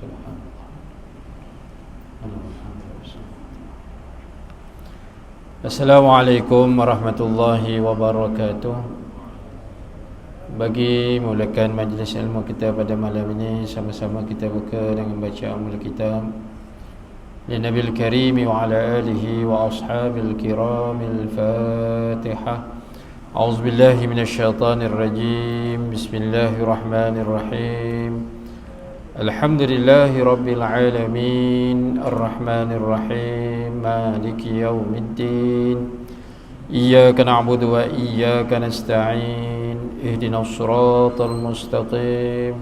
Subhanallah. Assalamualaikum warahmatullahi wabarakatuh. Bagi mulakan majlis ilmu kita pada malam ini, sama-sama kita buka dengan baca Ummul Kitab li Nabil Karim wa ala alihi wa ashabil kiramil Fatihah. A'udzubillahi minasyaitonir rajim. Bismillahirrahmanirrahim. Alhamdulillahi rabbil alamin, arrahmanir rahim, maliki yaumiddin. Iyyaka na'budu wa iyyaka nasta'in. Ihdinas siratal mustaqim.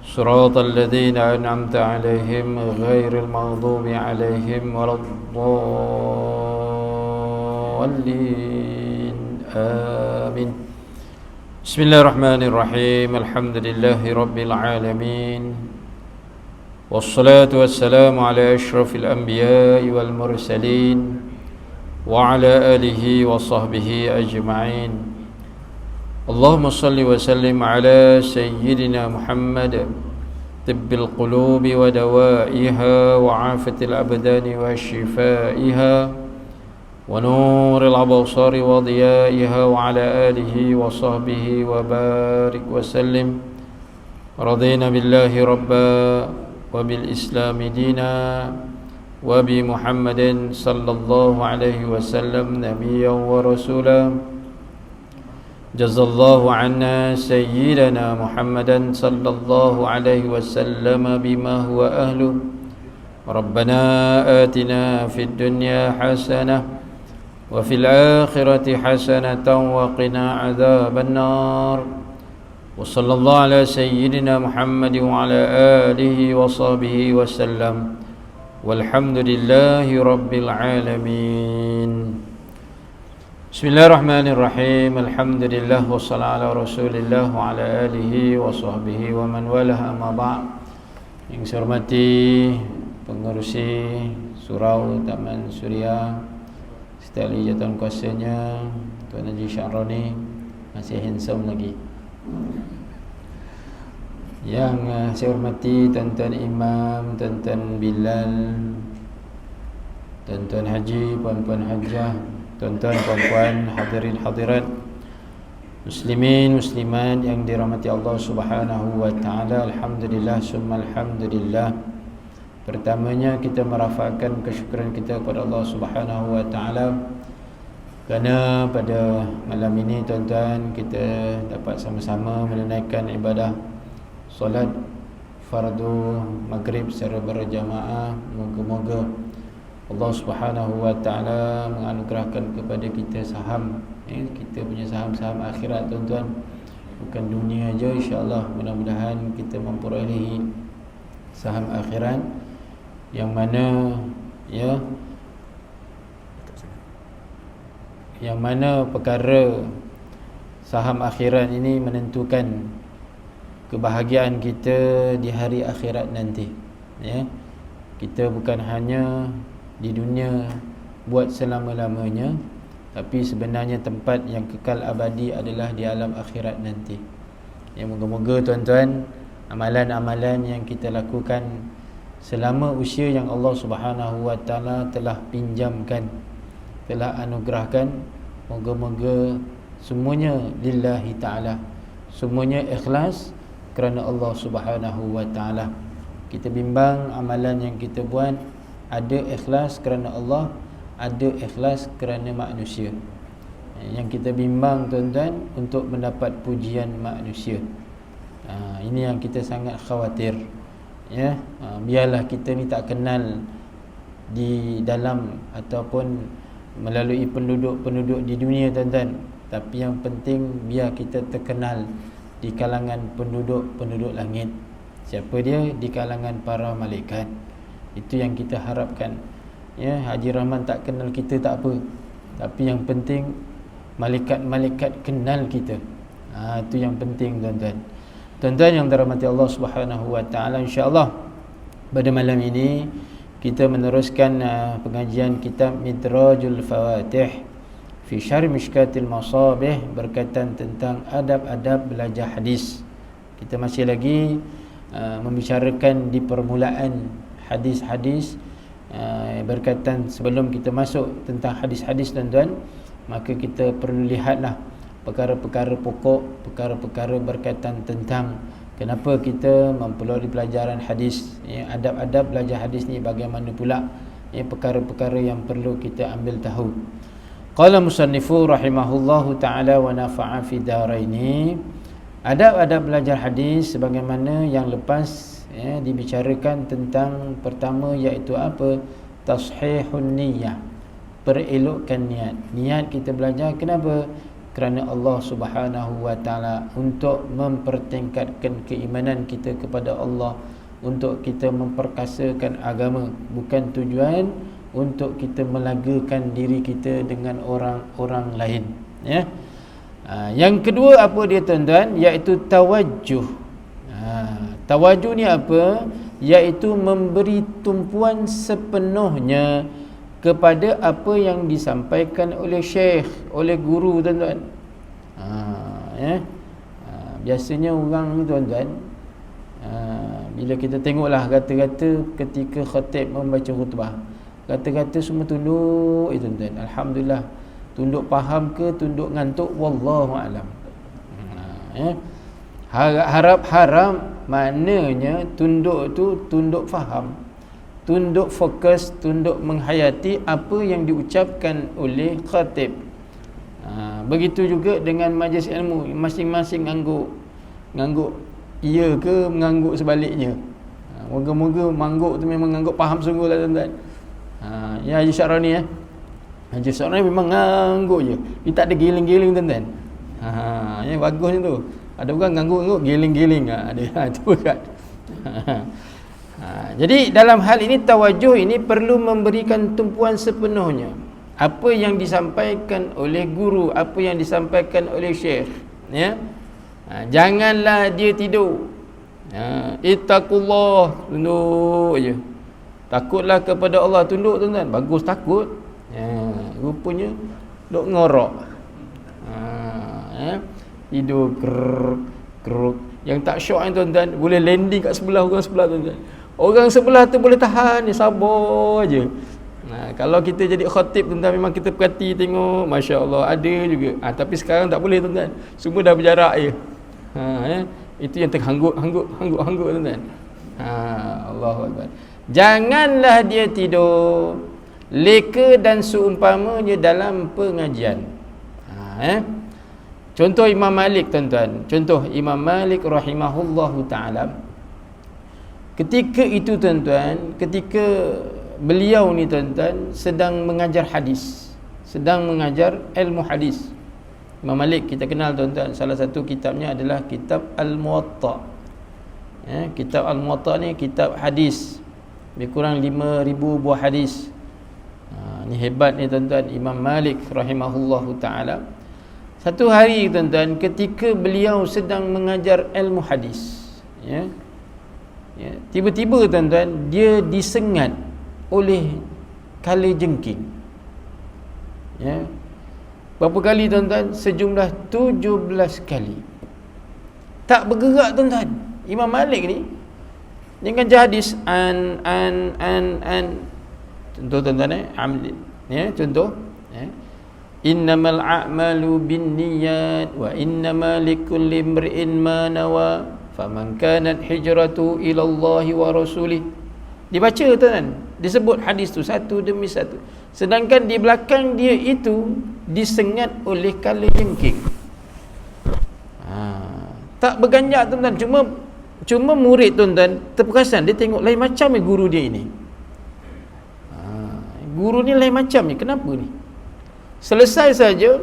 Siratal ladzina an'amta 'alaihim ghairil maghdubi 'alaihim waladdallin. Amin. Bismillahirrahmanirrahim. Alhamdulillahi rabbil alamin. Wassalatu wassalamu ala asyrafil anbiya'i wal mursalin wa ala alihi wa sahbihi ajma'in. Allahumma salli wa sallim ala sayyidina Muhammad tibbil qulubi wa dawaiha wa afatil abdani wa shifaiha wa nuril absari wa diyaiha wa ala alihi wa sahbihi wa barik wa sallim. Radina billahi rabba wa bil islami dina wa bi Muhammadin sallallahu alaihi wasallam nabiyyan wa rasula. Jazallahu anna sayyidana Muhammadan sallallahu alaihi wasallam bima huwa ahlu. Rabbana atina fid dunya hasanah wa fil akhirati hasanatan wa qina adzaban nar. Wa sallallahu ala sayyidina Muhammadin wa ala alihi wa sahbihi wasallam. Walhamdulillahi rabbil alamin. Bismillahirrahmanirrahim. Alhamdulillah wassalatu ala Rasulillah wa ala alihi wa sahbihi wa man walah, amma ba'. Yang saya hormati pengerusi surau Taman Suria, sekali jatuh kuasanya Tuan Haji Syaroni, masih handsome lagi. Yang saya hormati tuan-tuan imam, tuan-tuan Bilal, tuan-tuan haji, puan-puan hajah, tuan-tuan puan-puan hadirin hadirat, muslimin muslimat yang dirahmati Allah Subhanahu wa taala. Alhamdulillah summa alhamdulillah. Pertamanya kita merafakkan kesyukuran kita kepada Allah Subhanahu wa taala kerana pada malam ini tuan-tuan kita dapat sama-sama menunaikan ibadah solat fardu maghrib secara berjamaah. Moga-moga Allah Subhanahu wa taala menganugerahkan kepada kita saham, kita punya saham-saham akhirat tuan-tuan, bukan dunia aja. Insya-Allah mudah-mudahan kita memperolehi saham akhirat yang mana yang mana perkara saham akhirat ini menentukan kebahagiaan kita di hari akhirat nanti. Kita bukan hanya di dunia buat selama-lamanya, tapi sebenarnya tempat yang kekal abadi adalah di alam akhirat nanti. Moga-moga tuan-tuan, amalan-amalan yang kita lakukan selama usia yang Allah Subhanahu wa taala telah pinjamkan, telah anugerahkan, moga-moga semuanya lillahi ta'ala, semuanya ikhlas kerana Allah Subhanahu wa taala. Kita bimbang amalan yang kita buat ada ikhlas kerana Allah, ada ikhlas kerana manusia. Yang kita bimbang tuan-tuan untuk mendapat pujian manusia. Ini yang kita sangat khawatir. Biarlah kita ni tak kenal di dalam ataupun melalui penduduk-penduduk di dunia tuan-tuan, tapi yang penting biar kita terkenal di kalangan penduduk-penduduk langit. Siapa dia? Di kalangan para malaikat. Itu yang kita harapkan. Haji Rahman tak kenal kita tak apa, tapi yang penting malaikat-malaikat kenal kita. Itu yang penting tuan-tuan. Tuan-tuan yang dirahmati Allah Subhanahu wa taala, insya-Allah pada malam ini kita meneruskan pengajian kitab Midrajul Fawatih fi Syarh Mishkatil Masabih berkaitan tentang adab-adab belajar hadis. Kita masih lagi membicarakan di permulaan hadis-hadis berkaitan sebelum kita masuk tentang hadis-hadis tuan-tuan, maka kita perlu lihatlah perkara-perkara pokok, perkara-perkara berkaitan tentang kenapa kita memperoleh pelajaran hadis, adab-adab belajar hadis ni bagaimana pula, perkara-perkara yang perlu kita ambil tahu. Qala musannifu rahimahullahu ta'ala wa nafa'a fi daraini. Adab-adab belajar hadis sebagaimana yang lepas dibicarakan tentang pertama, iaitu apa? Tashihun niyyah, perelokkan niat. Niat kita belajar kenapa? Kerana Allah Subhanahu wa ta'ala, untuk mempertingkatkan keimanan kita kepada Allah, untuk kita memperkasakan agama, bukan tujuan untuk kita melagakan diri kita dengan orang-orang lain, ya. Yang kedua apa dia tuan-tuan? Iaitu tawajjuh. Tawajjuh ni apa? Iaitu memberi tumpuan sepenuhnya kepada apa yang disampaikan oleh syekh, oleh guru tuan-tuan. Biasanya orang ni tuan-tuan, bila kita tengoklah kata-kata ketika khatib membaca khutbah, kata-kata semua tunduk tuan-tuan. Alhamdulillah, tunduk faham ke tunduk ngantuk, wallahu alam. Harap-harap maknanya tunduk tu tunduk faham, tunduk fokus, tunduk menghayati apa yang diucapkan oleh khatib. Begitu juga dengan majlis ilmu, masing-masing ngangguk iya ke mengangguk sebaliknya. Moga-moga mangguk tu memang ngangguk faham sungguh lah tuan-tuan. Ya Haji Syarani Haji Syarani memang ngangguk je, dia tak ada giling-giling tuan-tuan. Ya bagusnya tu. Ada orang ngangguk-ngangguk giling-giling, ada tu kan. Jadi dalam hal ini tawajuh ini perlu memberikan tumpuan sepenuhnya apa yang disampaikan oleh guru, apa yang disampaikan oleh syekh, ya. Janganlah dia tidur. Ittaqullah, tunduk je. Takutlah kepada Allah, tunduk tuan-tuan. Bagus takut. Rupanya duk ngorok. Tidur keruk. Yang tak syok ni tuan-tuan, boleh landing kat sebelah orang sebelah tuan-tuan. Orang sebelah tu boleh tahan ni, sabar je. Kalau kita jadi khatib tuan-tuan, memang kita perhati tengok, masya-Allah ada juga. Tapi sekarang tak boleh tuan-tuan. Semua dah berjarak je. Itu yang terhangguk tuan-tuan. Allahu akbar. Janganlah dia tidur, leka dan seumpamanya dalam pengajian. Contoh Imam Malik tuan-tuan. Contoh Imam Malik rahimahullahu ta'ala. Ketika itu tuan-tuan, ketika beliau ni tuan-tuan sedang mengajar hadis, sedang mengajar ilmu hadis. Imam Malik kita kenal tuan-tuan, salah satu kitabnya adalah kitab Al-Muwatta. Kitab Al-Muwatta ni kitab hadis, lebih kurang 5,000 buah hadis. Ni hebat ni tuan-tuan, Imam Malik rahimahullahu ta'ala. Satu hari tuan-tuan, ketika beliau sedang mengajar ilmu hadis, tiba-tiba tuan-tuan, dia disengat oleh kalajengking. Berapa kali tuan-tuan? Sejumlah 17 kali. Tak bergerak tuan-tuan. Imam Malik ni dia mengajar hadis contoh tuan-tuan contoh innamal a'malu binniyat wa innama likulli imri'in ma nawa faman kanat hijratu ila Allah wa rasulih. Dibaca tuan-tuan, disebut hadis tu satu demi satu, sedangkan di belakang dia itu disengat oleh kalajengking. Tak berganjak tuan-tuan, cuma murid tuan-tuan terperasan, dia tengok lain macam guru dia ini. Guru ni lain macam ni, kenapa ni? Selesai saja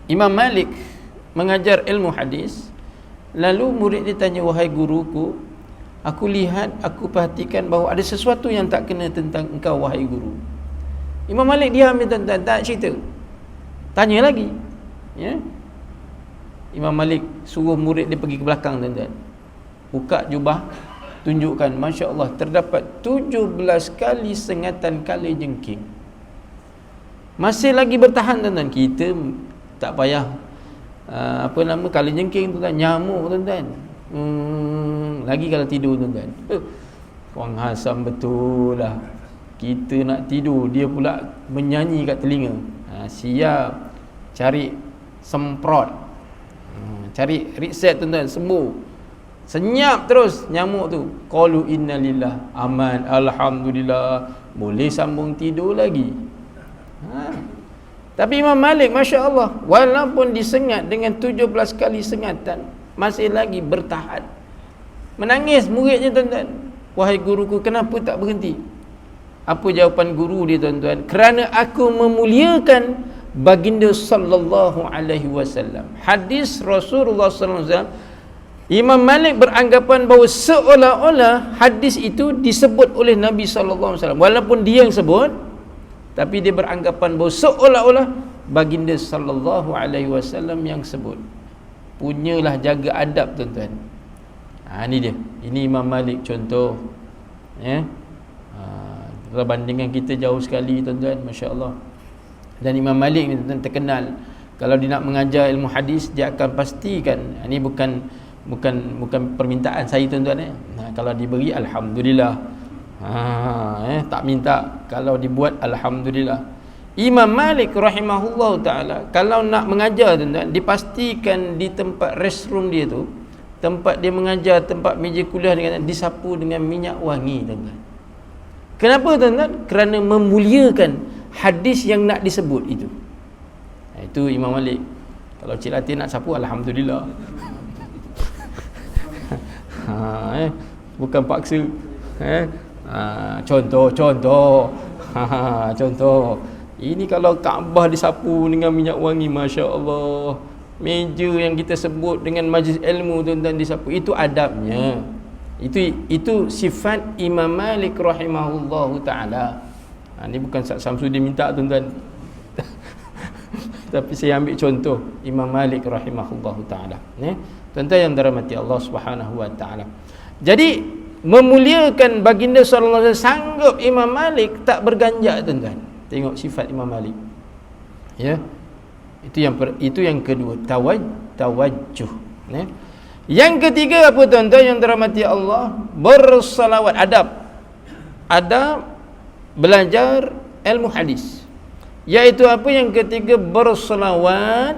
Imam Malik mengajar ilmu hadis, lalu murid dia tanya, wahai guruku, aku lihat, aku perhatikan bahawa ada sesuatu yang tak kena tentang engkau wahai guru. Imam Malik diam tuan-tuan, tak cerita. Tanya lagi. Imam Malik suruh murid dia pergi ke belakang tuan-tuan, buka jubah, tunjukkan, masya-Allah, terdapat 17 kali sengatan kalajengking. Masih lagi bertahan tuan-tuan. Kita tak payah kalajengking tuan-tuan, nyamuk tuan-tuan. lagi kalau tidur tuan-tuan. Orang hasam betul lah. Kita nak tidur, dia pula menyanyi kat telinga. Siap. Cari semprot. Cari reset tuan-tuan, sembuh. Senyap terus nyamuk tu. Qalu innalillah, aman, alhamdulillah, boleh sambung tidur lagi. Tapi Imam Malik, Masya Allah, walaupun disengat dengan 17 kali sengatan, masih lagi bertahan. Menangis muridnya tuan-tuan. Wahai guruku, kenapa tak berhenti? Apa jawapan guru dia tuan-tuan? Kerana aku memuliakan baginda sallallahu alaihi wasallam. Hadis Rasulullah sallallahu alaihi wasallam, Imam Malik beranggapan bahawa seolah-olah hadis itu disebut oleh Nabi sallallahu alaihi wasallam. Walaupun dia yang sebut, tapi dia beranggapan bahawa seolah-olah baginda sallallahu alaihi wasallam yang sebut. Punyalah jaga adab tuan-tuan. Ini dia. Ini Imam Malik contoh. Ya. Kalau bandingkan kita jauh sekali tuan-tuan, masya-Allah. Dan Imam Malik ni tuan-tuan terkenal, kalau dia nak mengajar ilmu hadis, dia akan pastikan, ini bukan permintaan saya tuan-tuan. Kalau diberi, alhamdulillah. Tak minta, kalau dibuat, alhamdulillah. Imam Malik rahimahullah ta'ala, kalau nak mengajar tuan-tuan, dipastikan di tempat restroom dia tu, tempat dia mengajar, tempat meja kuliah dengan disapu dengan minyak wangi tuan-tuan. Kenapa tuan-tuan? Kerana memuliakan hadis yang nak disebut itu. Itu Imam Malik. Kalau Cik Latin nak sapu, alhamdulillah. Bukan paksa. Contoh. Contoh. Ini kalau Kaabah disapu dengan minyak wangi, Masya Allah. Meja yang kita sebut dengan majlis ilmu tuan-tuan disapu, itu adabnya. Itu sifat Imam Malik rahimahullahu ta'ala. Ini bukan Samsudin minta tuan-tuan. Tapi saya ambil contoh Imam Malik rahimahullahu ta'ala. Tuan-tuan yang dirahmati Allah subhanahu wa ta'ala. Jadi memuliakan baginda sallallahu alaihi wasallam, sanggup Imam Malik tak berganjak tuan-tuan. Tengok sifat Imam Malik. Ya. Itu yang kedua, tawajjuh. Ya. Yang ketiga apa tuan-tuan yang dirahmati Allah? Bersalawat, adab belajar ilmu hadis. Iaitu apa yang ketiga? Bersalawat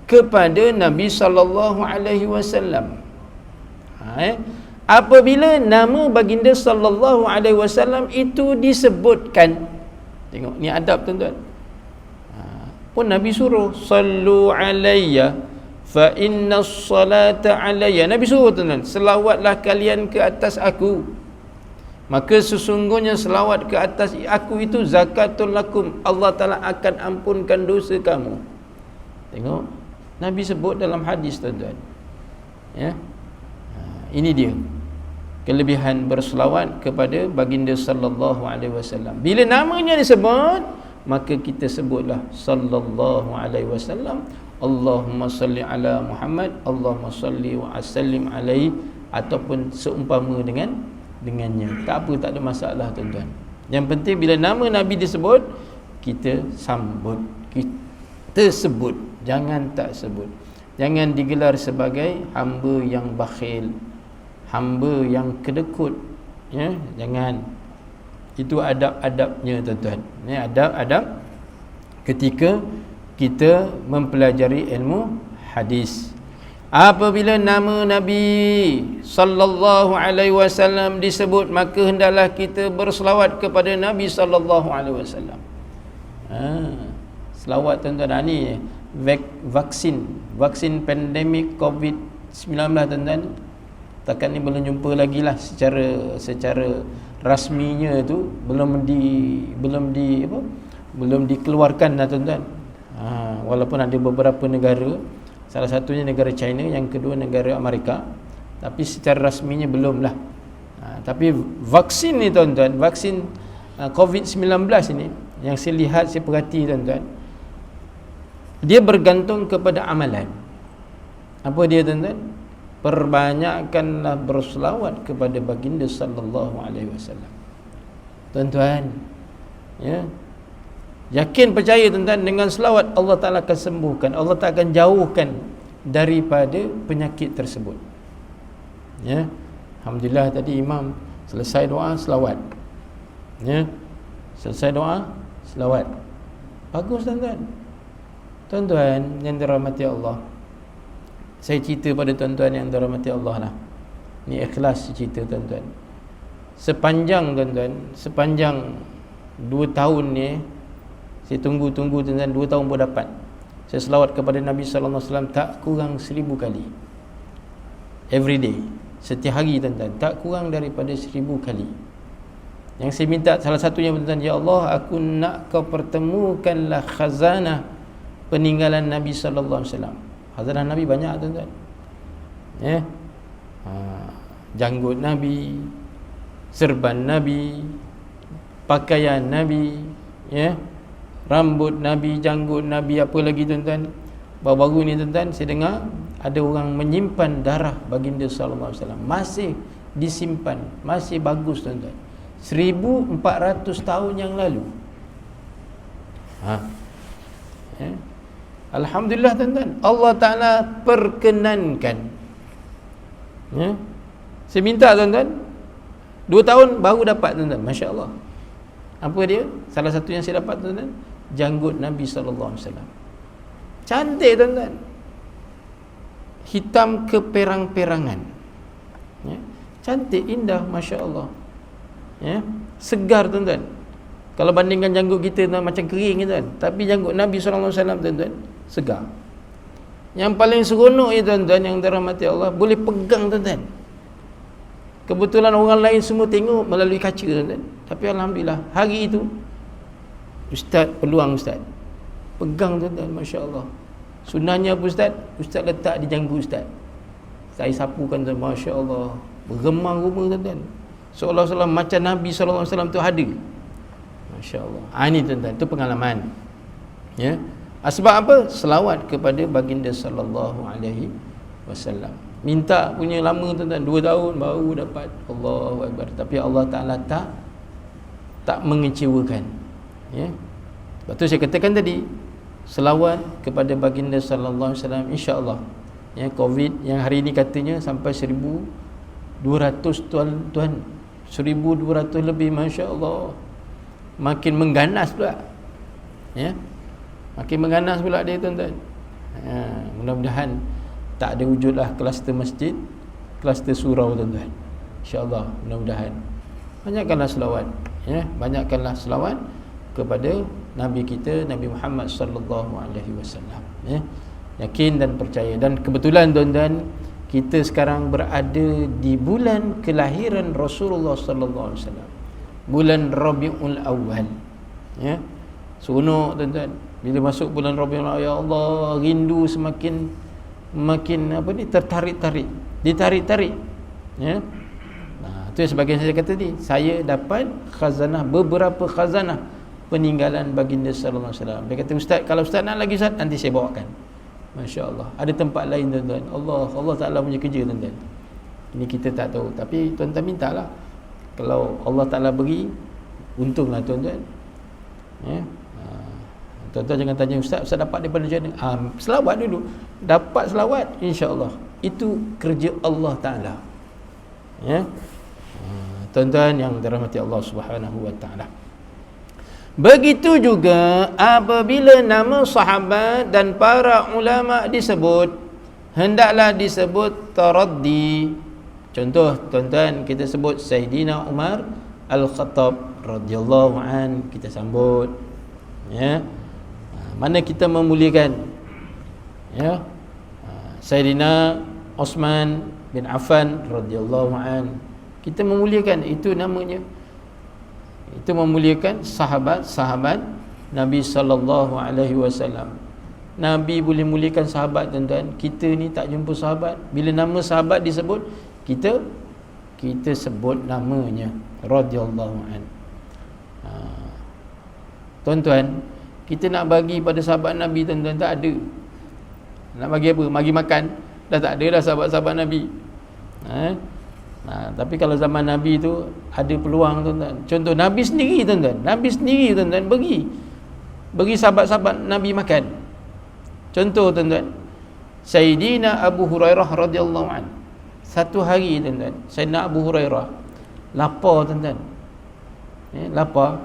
kepada Nabi sallallahu alaihi wasallam. Apabila nama baginda sallallahu alaihi wasallam itu disebutkan, tengok ni adab tuan-tuan. Pun Nabi suruh sallu alayya fa inna salata alayya. Nabi suruh tuan-tuan, selawatlah kalian ke atas aku, maka sesungguhnya selawat ke atas aku itu zakatul lakum, Allah Ta'ala akan ampunkan dosa kamu. Tengok, Nabi sebut dalam hadis tuan-tuan. Ya. Ini dia kelebihan berselawat kepada baginda sallallahu alaihi wasallam. Bila namanya disebut, maka kita sebutlah sallallahu alaihi wasallam, Allahumma salli ala Muhammad, Allahumma salli wa sallim alaihi, ataupun seumpama dengannya. Tak apa, tak ada masalah tuan-tuan. Yang penting bila nama Nabi disebut, kita sambut, kita sebut, jangan tak sebut. Jangan digelar sebagai hamba yang bakhil, hamba yang kedekut, ya, jangan. Itu adab-adabnya tuan-tuan. Ini adab-adab ketika kita mempelajari ilmu hadis. Apabila nama Nabi sallallahu alaihi wasallam disebut, maka hendaklah kita berselawat kepada Nabi sallallahu alaihi wasallam. Selawat tuan-tuan. Ni vaksin pandemik COVID-19 tuan-tuan. Takat ni belum jumpa lagi lah secara rasminya tu, belum dikeluarkan lah tuan-tuan. Walaupun ada beberapa negara, salah satunya negara China, yang kedua negara Amerika, tapi secara rasminya belum lah. Tapi vaksin ni tuan-tuan, vaksin COVID-19 ini, yang saya lihat, saya perhati tuan-tuan, dia bergantung kepada amalan. Apa dia tuan-tuan? Perbanyakkanlah berselawat kepada baginda sallallahu alaihi wasallam. Tuan-tuan, ya, yakin, percaya tuan-tuan, dengan selawat Allah Ta'ala akan sembuhkan, Allah Ta'ala akan jauhkan daripada penyakit tersebut. Ya. Alhamdulillah tadi imam selesai doa selawat. Ya. Selesai doa selawat. Bagus tuan-tuan. Tuan-tuan yang dirahmati Allah. Saya cerita pada tuan-tuan yang dirahmati Allah lah. Ni ikhlas cerita tuan-tuan. Sepanjang 2 tahun ni, saya tunggu tuan-tuan, 2 tahun pun dapat. Saya selawat kepada Nabi sallallahu alaihi wasallam tak kurang 1000 kali. Every day. Setiap hari tuan-tuan, tak kurang daripada 1000 kali. Yang saya minta salah satunya tuan-tuan, ya Allah, aku nak kau pertemukanlah khazanah peninggalan Nabi sallallahu alaihi wasallam. Khazanah Nabi banyak tuan-tuan. Ya. Janggut Nabi, serban Nabi, pakaian Nabi, ya. Rambut Nabi, janggut Nabi, apa lagi tuan-tuan? Baru-baru ni tuan-tuan saya dengar ada orang menyimpan darah baginda sallallahu alaihi wasallam. Masih disimpan, masih bagus tuan-tuan. 1400 tahun yang lalu. Ya. Alhamdulillah tuan-tuan, Allah Ta'ala perkenankan. Ya. Saya minta tuan-tuan, 2 tahun baru dapat tuan-tuan. Masya Allah. Apa dia? Salah satu yang saya dapat tuan-tuan, janggut Nabi sallallahu alaihi wasallam. Cantik tuan-tuan. Hitam keperang-perangan. Ya. Cantik, indah, Masya Allah. Ya. Segar tuan-tuan. Kalau bandingkan janggut kita tuan, macam kering tuan. Tapi janggut Nabi sallallahu alaihi wasallam tuan-tuan, segar. Yang paling seronok ya tuan-tuan yang dirahmati Allah, boleh pegang tuan-tuan. Kebetulan orang lain semua tengok melalui kaca tuan-tuan. Tapi alhamdulillah hari itu ustaz peluang ustaz. Pegang tuan-tuan, Masya-Allah. Sunnahnya apa ustaz? Ustaz letak di janggut ustaz. Saya sapukan tuan, Masya-Allah. Bergemang-gemang tuan-tuan. Seolah-olah macam Nabi sallallahu alaihi wasallam tu ada. Masya-Allah. Ini tuan-tuan, itu pengalaman. Ya. Sebab apa? Selawat kepada baginda sallallahu alaihi wasallam. Minta punya lama tuan-tuan, 2 tahun baru dapat. Allahu Akbar. Tapi Allah Ta'ala tak mengecewakan. Ya. Sebab tu saya katakan tadi, selawat kepada baginda sallallahu alaihi wasallam, insya-Allah. Ya, Covid yang hari ini katanya sampai 1200 tuan-tuan. 1200 lebih, Masya-Allah. Makin mengganas pula. Ya. Makin mengganas pula dia tuan-tuan. Mudah-mudahan tak ada wujudlah kluster masjid, kluster surau tuan-tuan. Insya-Allah, mudah-mudahan. Banyakkanlah selawat, ya, banyakkanlah selawat kepada Nabi kita, Nabi Muhammad sallallahu alaihi wasallam, ya. Yakin dan percaya. Dan kebetulan tuan-tuan, kita sekarang berada di bulan kelahiran Rasulullah sallallahu alaihi wasallam. Bulan Rabiul Awal. Ya. Seronok tuan-tuan. Bila masuk bulan Rabiul Awal, ya Allah, rindu semakin tertarik-tarik, ditarik-tarik. Ya. Nah, itu yang sebagian saya kata tadi, saya dapat khazanah, beberapa khazanah peninggalan baginda sallallahu alaihi wasallam. Dia kata, ustaz, kalau ustaz nak lagi ustaz, nanti saya bawakan. Masya-Allah. Ada tempat lain tuan-tuan. Allah Taala punya kerja tuan-tuan. Ini kita tak tahu, tapi tuan-tuan mintalah. Kalau Allah Taala beri, untunglah tuan-tuan. Ya. Tuan-tuan jangan tanya, ustaz dapat daripada mana? Selawat dulu. Dapat selawat, insya-Allah. Itu kerja Allah Taala. Ya. Tuan-tuan yang dirahmati Allah Subhanahu wa taala. Begitu juga apabila nama sahabat dan para ulama disebut, hendaklah disebut taraddi. Contoh tuan-tuan, kita sebut Sayyidina Umar Al-Khattab radhiyallahu an, kita sambut. Ya. Mana kita memuliakan, ya, Sayyidina Osman bin Affan radhiyallahu an, kita memuliakan, itu namanya, itu memuliakan sahabat-sahabat Nabi sallallahu alaihi wasallam. Nabi boleh muliakan sahabat tuan-tuan. Kita ni tak jumpa sahabat, bila nama sahabat disebut, kita sebut namanya radhiyallahu an. Tuan-tuan, kita nak bagi pada sahabat Nabi tuan-tuan, tak ada. Nak bagi apa? Bagi makan. Dah tak ada dah sahabat-sahabat Nabi. Tapi kalau zaman Nabi tu ada peluang tuan-tuan. Contoh Nabi sendiri tuan-tuan. Nabi sendiri tuan-tuan bagi sahabat-sahabat Nabi makan. Contoh tuan-tuan, Sayyidina Abu Hurairah radhiyallahu anhu. Satu hari tuan-tuan, Sayyidina Abu Hurairah lapar tuan-tuan. Lapar.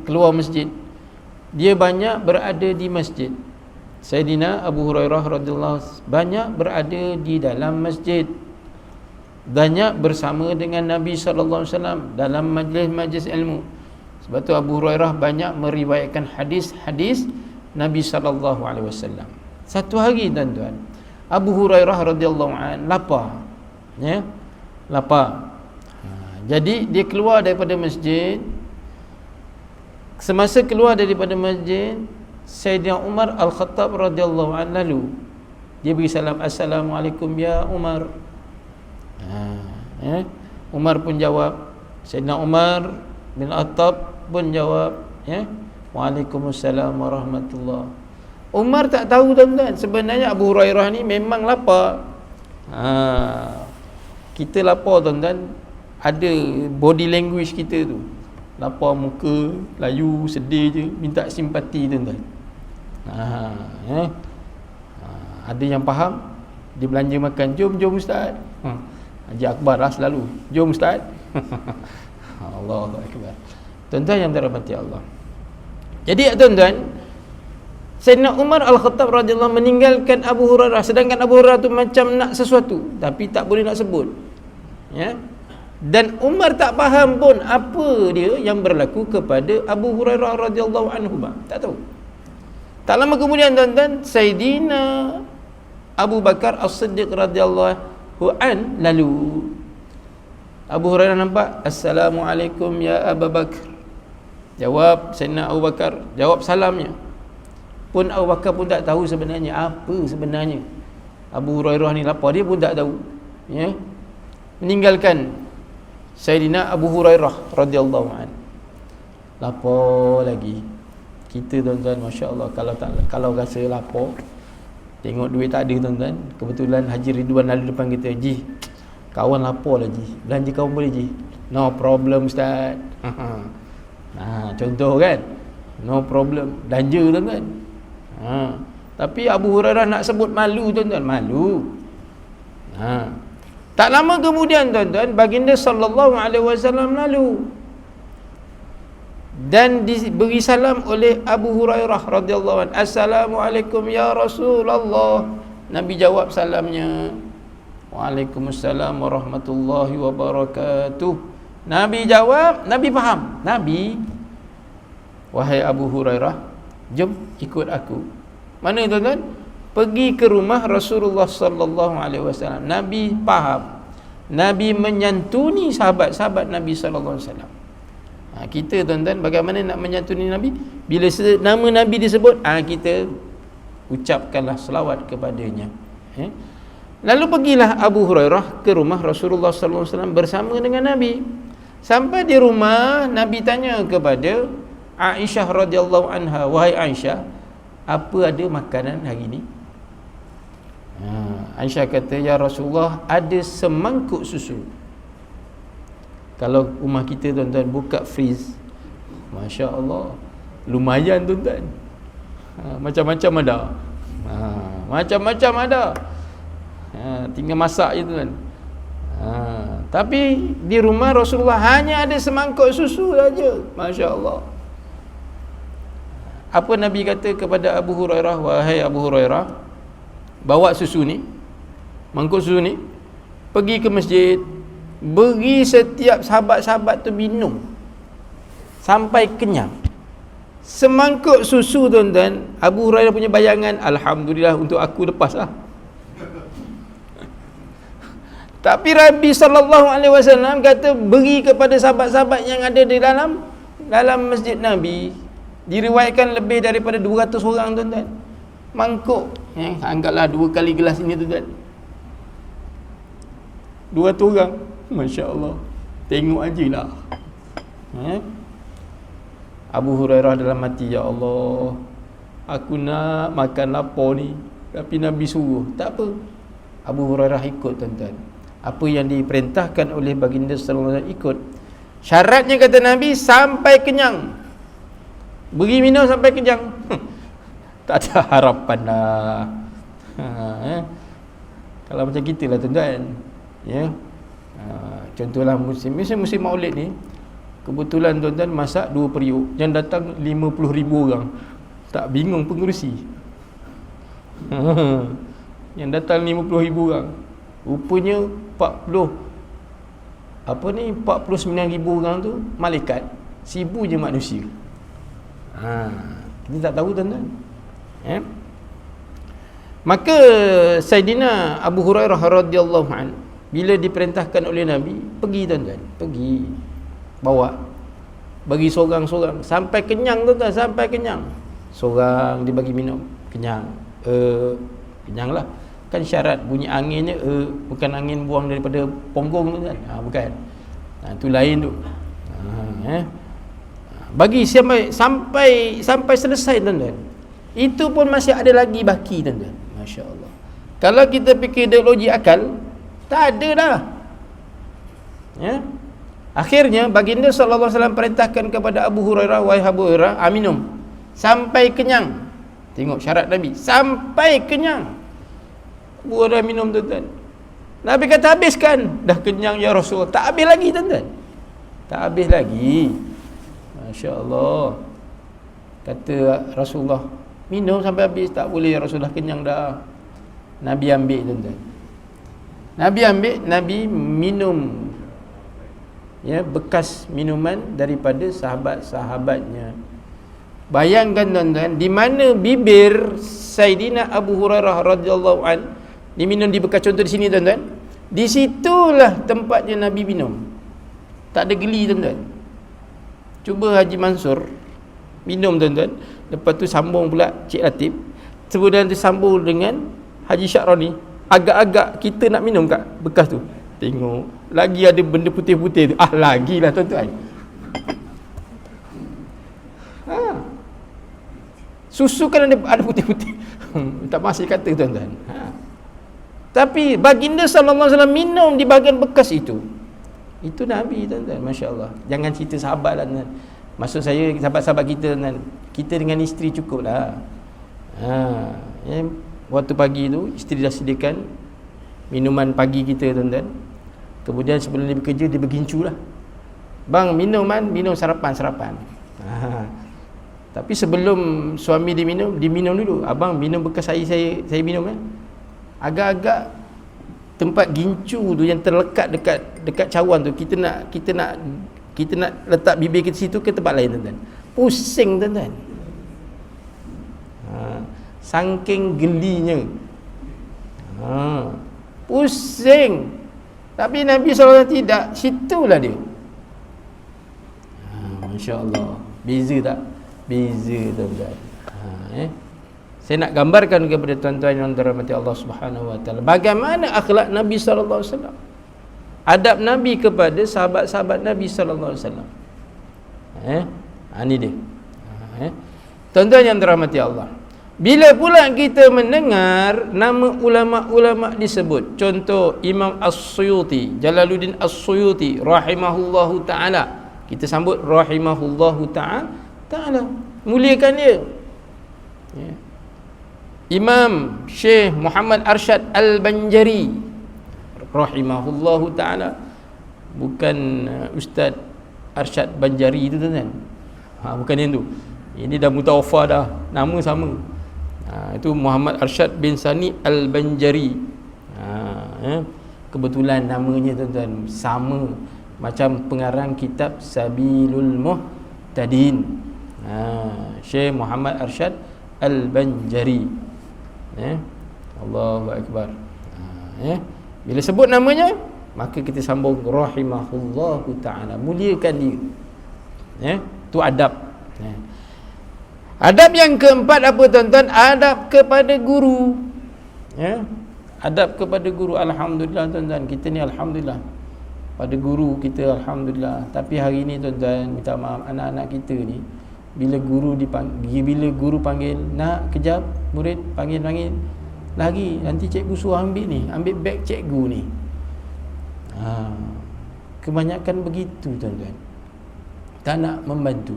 Keluar masjid. Dia banyak berada di masjid. Sayyidina Abu Hurairah radhiyallahu banyak berada di dalam masjid. Banyak bersama dengan Nabi sallallahu alaihi wasallam dalam majlis-majlis ilmu. Sebab tu Abu Hurairah banyak meriwayatkan hadis-hadis Nabi sallallahu alaihi wasallam. Satu hari tuan-tuan, Abu Hurairah radhiyallahu anhu lapar. Lapar. Jadi dia keluar daripada masjid. Semasa keluar daripada masjid, Sayyidina Umar Al-Khattab radhiyallahu anhu lalu dia beri salam, "Assalamualaikum ya Umar." Umar pun jawab, Sayyidina Umar bin Khattab pun jawab, "Waalaikumsalam warahmatullah." Umar tak tahu tuan-tuan, sebenarnya Abu Hurairah ni memang lapar. Kita lapar tuan-tuan, ada body language kita tu. Lapar muka, layu, sedih je, minta simpati tuan-tuan. Ada yang faham, dia belanja makan, jom ustaz. Haji Akbar lah selalu, jom ustaz. Allahu Akbar. Tuan-tuan yang dirahmati Allah. Jadi tuan-tuan, Sayyidina Umar Al-Khattab radhiyallahu meninggalkan Abu Hurairah, sedangkan Abu Hurairah tu macam nak sesuatu tapi tak boleh nak sebut. Dan Umar tak faham pun apa dia yang berlaku kepada Abu Hurairah radhiyallahu anhu. Tak tahu. Tak lama kemudian tuan-tuan, Sayyidina Abu Bakar As-Siddiq radhiyallahu an lalu. Abu Hurairah nampak, "Assalamualaikum ya Abu Bakar." Jawab Sayyidina Abu Bakar, jawab salamnya. Pun Abu Bakar pun tak tahu sebenarnya apa sebenarnya Abu Hurairah ni lapar, dia pun tak tahu. Meninggalkan Sayyidina Abu Hurairah radhiyallahu an. Lapar lagi. Kita tuan-tuan, masya-Allah, kalau rasa lapar, tengok duit tak ada tuan-tuan, kebetulan Haji Ridwan lalu depan kita, "Ji, kawan lapar lah Ji, belanja kawan boleh Ji?" "No problem ustaz." Contoh kan, no problem, belanja tuan-tuan. Tapi Abu Hurairah nak sebut malu tuan-tuan, malu. Tak lama kemudian tuan-tuan, baginda sallallahu alaihi wasallam lalu dan diberi salam oleh Abu Hurairah radhiyallahu anhu, "Assalamualaikum ya Rasulullah." Nabi jawab salamnya, "Waalaikumsalam warahmatullahi wabarakatuh." Nabi jawab, Nabi faham. Nabi, "Wahai Abu Hurairah, jom ikut aku." Mana tuan-tuan? Pergi ke rumah Rasulullah sallallahu alaihi wasallam. Nabi faham. Nabi menyantuni sahabat-sahabat Nabi sallallahu alaihi wasallam. Kita tuan-tuan, bagaimana nak menyantuni Nabi? Bila nama Nabi disebut, kita ucapkanlah selawat kepadanya. Lalu pergilah Abu Hurairah ke rumah Rasulullah sallallahu alaihi wasallam bersama dengan Nabi. Sampai di rumah, Nabi tanya kepada Aisyah radhiyallahu anha, "Wahai Aisyah, apa ada makanan hari ni?" Aisyah kata, "Ya Rasulullah, ada semangkuk susu." Kalau rumah kita tuan-tuan buka freeze, masya-Allah, lumayan tuan-tuan. Macam-macam ada. Macam-macam ada. Tinggal masak je tuan. Tapi di rumah Rasulullah hanya ada semangkuk susu saja. Masya-Allah. Apa Nabi kata kepada Abu Hurairah, "Wahai Abu Hurairah, bawa susu ni, mangkuk susu ni, pergi ke masjid, beri setiap sahabat-sahabat tu minum sampai kenyang." Semangkuk susu tuan-tuan, Abu Hurairah punya bayangan, alhamdulillah untuk aku lepas lah. Tapi Nabi sallallahu alaihi wasallam kata beri kepada sahabat-sahabat yang ada di dalam masjid Nabi. Diriwayatkan lebih daripada 200 orang tuan-tuan. Mangkuk, anggaplah 2 kali gelas ini tuan-tuan. 200 orang. Masya-Allah. Tengok ajalah. Abu Hurairah dalam hati, "Ya Allah, aku nak makan lapar ni, tapi Nabi suruh." Tak apa. Abu Hurairah ikut tuan-tuan. Apa yang diperintahkan oleh baginda sallallahu alaihi wasallam ikut. Syaratnya kata Nabi sampai kenyang. Beri minum sampai kenyang. Tak ada harapan dah. Kalau macam kita lah tuan-tuan, ya. Contohlah musim Maulid ni, kebetulan tuan-tuan masak 2 periuk, yang datang 50,000 orang. Tak bingung pengurusi. Yang datang 50,000 orang. Rupanya 49,000 orang tu malaikat, 1,000 je manusia. Kita tak tahu tuan-tuan. Maka Saidina Abu Hurairah radhiyallahu an, bila diperintahkan oleh Nabi, pergi tuan-tuan, pergi bawa, bagi seorang-seorang sampai kenyang tuan-tuan, sampai kenyang. Seorang dibagi minum, kenyang. Kenyanglah. Kan syarat bunyi anginnya bukan angin buang daripada ponggong tuan-tuan. Bukan. Itu lain tu. Bagi sampai selesai tuan-tuan. Itu pun masih ada lagi baki tuan-tuan. Masya-Allah. Kalau kita fikir ideologi akal, tak ada dah. Ya. Akhirnya baginda sallallahu alaihi wasallam perintahkan kepada Abu Hurairah, wahai Abu Hurairah, minum sampai kenyang. Tengok syarat Nabi, sampai kenyang. Abu Hurairah minum tuan-tuan. Nabi kata habiskan. Dah kenyang ya Rasul. Tak habis lagi tuan-tuan. Tak habis lagi. Masya-Allah. Kata Rasulullah, minum sampai habis. Tak boleh ya Rasulullah, kenyang dah. Nabi ambil tuan-tuan. Nabi minum, ya, bekas minuman daripada sahabat-sahabatnya. Bayangkan tuan-tuan, di mana bibir Saidina Abu Hurairah radhiyallahu an diminum di bekas, contoh di sini tuan-tuan. Di situlah tempatnya Nabi minum. Tak ada geli tuan-tuan. Cuba Haji Mansur minum tuan-tuan, lepas tu sambung pula Cik Latif, kemudian disambung dengan Haji Syaroni. Agak-agak kita nak minum kat bekas tu, tengok lagi ada benda putih-putih tu. Lagilah tuan-tuan. Susu kan ada putih-putih. Tak masih kata tuan-tuan. Tapi baginda sallallahu alaihi wasallam minum di bahagian bekas itu. Itu Nabi tuan-tuan, masya-Allah. Jangan cerita sahabat lah tuan. Maksud saya sahabat-sahabat kita tuan. Kita dengan isteri cukuplah. Ya, waktu pagi tu isteri dah sediakan minuman pagi kita tuan-tuan. Kemudian sebelum dia bekerja, dia bergincu lah. Bang, minum sarapan. Tapi sebelum suami diminum dulu. Abang minum bekas air saya minum ya. Agak-agak tempat gincu tu yang terlekat dekat cawan tu, kita nak letak bibir kita situ ke tempat lain tuan-tuan. Pusing tuan-tuan. Saking gelinya. Pusing. Tapi Nabi SAW tidak, situlah dia. Masya-Allah. Beza tak? Beza tuan-tuan. Saya nak gambarkan kepada tuan-tuan yang dirahmati Allah Subhanahu wa taala, bagaimana akhlak Nabi sallallahu alaihi wasallam. Adab Nabi kepada sahabat-sahabat Nabi sallallahu alaihi wasallam. Ini dia. Tuan-tuan yang dirahmati Allah. Bila pula kita mendengar nama ulama-ulama disebut, contoh Imam As-Suyuti, Jalaluddin As-Suyuti rahimahullahu taala, kita sambut rahimahullahu taala, muliakan dia. Imam Syekh Muhammad Arsyad Al-Banjari rahimahullahu taala, bukan Ustaz Arsyad Banjari itu tuan-tuan. Bukan yang tu. Ini dah mutawaffa dah, nama sama. Itu Muhammad Arsyad bin Sani Al-Banjari. Kebetulan namanya tuan-tuan sama macam pengarang kitab Sabilul Muhtadin, Syekh Muhammad Arsyad Al-Banjari. Allahu Akbar. Bila sebut namanya, maka kita sambung rahimahullahu ta'ala, muliakan dia. Itu adab. Adab yang keempat apa tuan-tuan? Adab kepada guru. Adab kepada guru. Alhamdulillah tuan-tuan, kita ni alhamdulillah pada guru kita, alhamdulillah. Tapi hari ni tuan-tuan, minta maaf, anak-anak kita ni bila guru panggil, nak kejap murid, panggil lagi, nanti cikgu suruh ambil beg cikgu ni. Kebanyakan begitu tuan-tuan, tak nak membantu.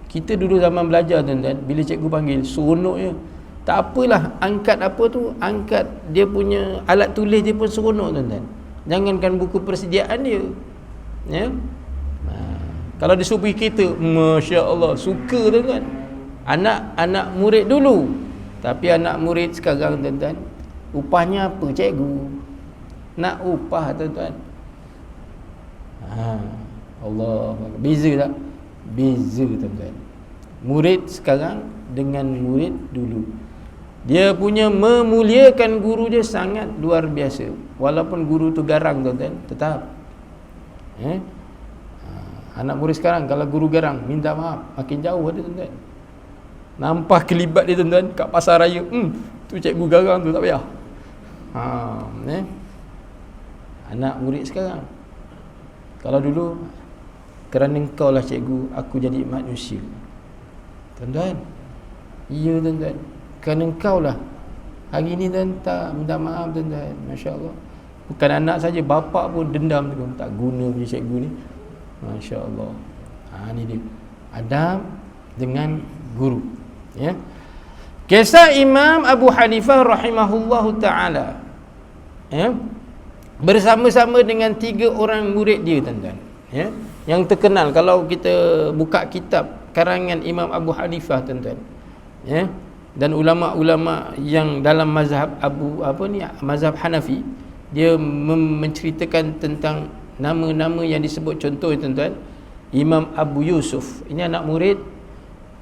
Kita dulu zaman belajar tuan-tuan, bila cikgu panggil, seronoknya Tak apalah, angkat apa tu, angkat dia punya alat tulis dia pun seronok tuan-tuan. Jangankan buku persediaan dia. Ya. Kalau dia suruh pergi kereta, masya-Allah, suka tuan-tuan. Anak murid dulu. Tapi anak murid sekarang tuan-tuan, upahnya apa cikgu? Nak upah tuan-tuan. Allah, beza tak? Beza tuan-tuan. Murid sekarang dengan murid dulu. Dia punya memuliakan guru dia sangat luar biasa. Walaupun guru tu garang tuan-tuan, tetap. Anak murid sekarang kalau guru garang, minta maaf, makin jauh ada tuan-tuan. Nampak kelibat dia tuan-tuan kat pasar raya. Tu cikgu garang tu, tak payah. Anak murid sekarang. Kalau dulu, kerana engkau lah cikgu, aku jadi manusia. Tuan-tuan, iya tuan-tuan, kerana engkau lah hari ni tuan tak minta maaf tuan-tuan. Masya Allah. Bukan anak saja, bapa pun dendam tu, tak guna punya cikgu ni. Masya Allah. Ni dia adab dengan guru. Ya. Kisah Imam Abu Hanifah rahimahullahu ta'ala, ya, bersama-sama dengan 3 orang murid dia tuan-tuan, ya, yang terkenal. Kalau kita buka kitab karangan Imam Abu Hanifah tuan-tuan, ya, dan ulama-ulama yang dalam mazhab mazhab Hanafi, dia menceritakan tentang nama-nama yang disebut. Contoh tuan-tuan, Imam Abu Yusuf, ini anak murid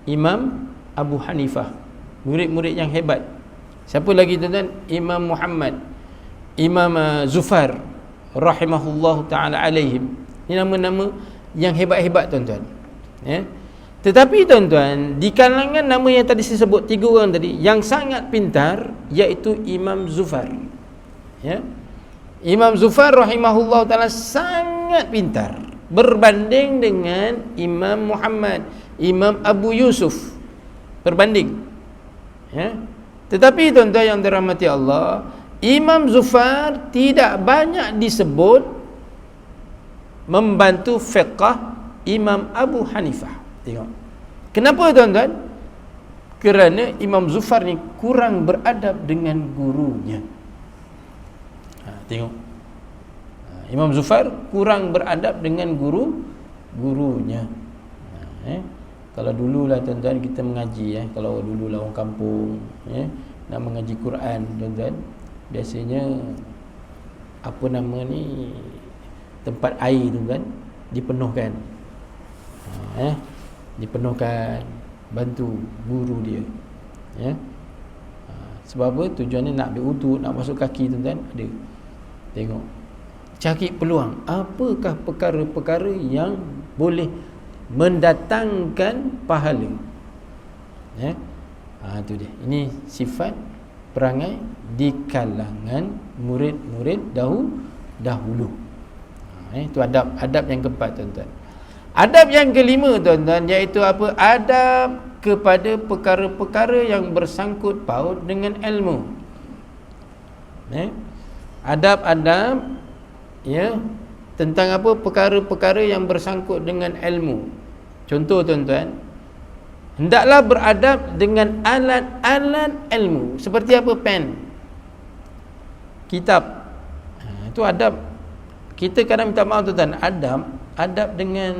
Imam Abu Hanifah, murid-murid yang hebat. Siapa lagi tuan-tuan? Imam Muhammad, Imam Zufar rahimahullahu ta'ala alaihim. Ini nama-nama yang hebat-hebat tuan-tuan, ya. Tetapi tuan-tuan, di kalangan nama yang tadi saya sebut 3 orang tadi, yang sangat pintar iaitu Imam Zufar, ya. Imam Zufar rahimahullahu ta'ala sangat pintar berbanding dengan Imam Muhammad, Imam Abu Yusuf, berbanding, ya. Tetapi tuan-tuan yang dirahmati Allah, Imam Zufar tidak banyak disebut membantu fiqh Imam Abu Hanifah. Tengok. Kenapa tuan-tuan? Kerana Imam Zufar ni kurang beradab dengan gurunya. Tengok. Imam Zufar kurang beradab dengan gurunya. Kalau dululah tuan-tuan kita mengaji, kalau dululah orang kampung, nak mengaji Quran tuan-tuan, biasanya apa nama ni, tempat air tuan-tuan dipenuhkan, dipenuhkan, bantu guru dia, ya. Sebab apa? Tujuannya nak ambil wudu, nak masuk kaki tuan-tuan, ada. Tengok, cari peluang, apakah perkara-perkara yang boleh mendatangkan pahala, ya. Tu dia. Ini sifat perangai di kalangan murid-murid dahulu. Itu adab yang keempat tuan-tuan. Adab yang kelima tuan-tuan, iaitu apa? Adab kepada perkara-perkara yang bersangkut paut dengan ilmu. Adab-adab, ya, tentang apa? Perkara-perkara yang bersangkut dengan ilmu. Contoh tuan-tuan, hendaklah beradab dengan alat-alat ilmu. Seperti apa? Pen, kitab. Itu adab. Kita kadang minta maaf tuan-tuan, adab dengan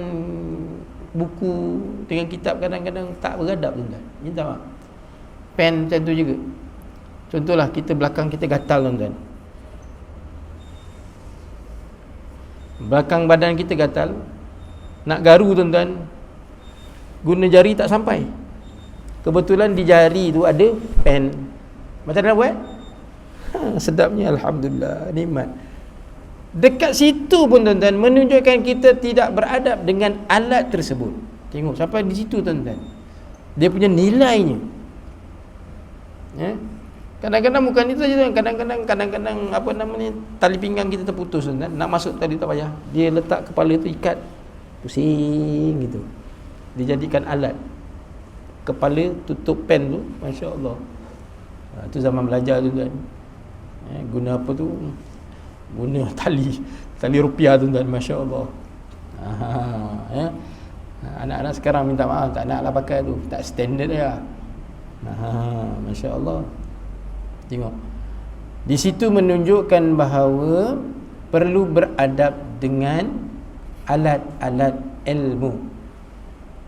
buku, dengan kitab kadang-kadang tak beradab tuan-tuan. Minta maaf. Pen macam tu juga. Contohlah, kita belakang kita gatal tuan-tuan, belakang badan kita gatal, nak garu tuan-tuan, guna jari tak sampai. Kebetulan di jari tu ada pen. Macam mana buat? Sedapnya, alhamdulillah, nikmat. Dekat situ pun tuan-tuan menunjukkan kita tidak beradab dengan alat tersebut. Tengok sampai di situ tuan-tuan, dia punya nilainya, ya. Kadang-kadang bukan itu saja tuan, kadang-kadang apa namanya, tali pinggang kita terputus tuan-tuan, nak masuk tadi tak payah, dia letak kepala tu ikat, pusing gitu, dijadikan alat. Kepala tutup pen tu, masya-Allah. Tu zaman belajar tuan-tuan. Guna apa tu? Guna tali rupiah tuan-tuan, masya-Allah. Anak-anak sekarang minta maaf, tak naklah pakai tu, tak standard dia. Masya-Allah. Tengok. Di situ menunjukkan bahawa perlu beradab dengan alat-alat ilmu.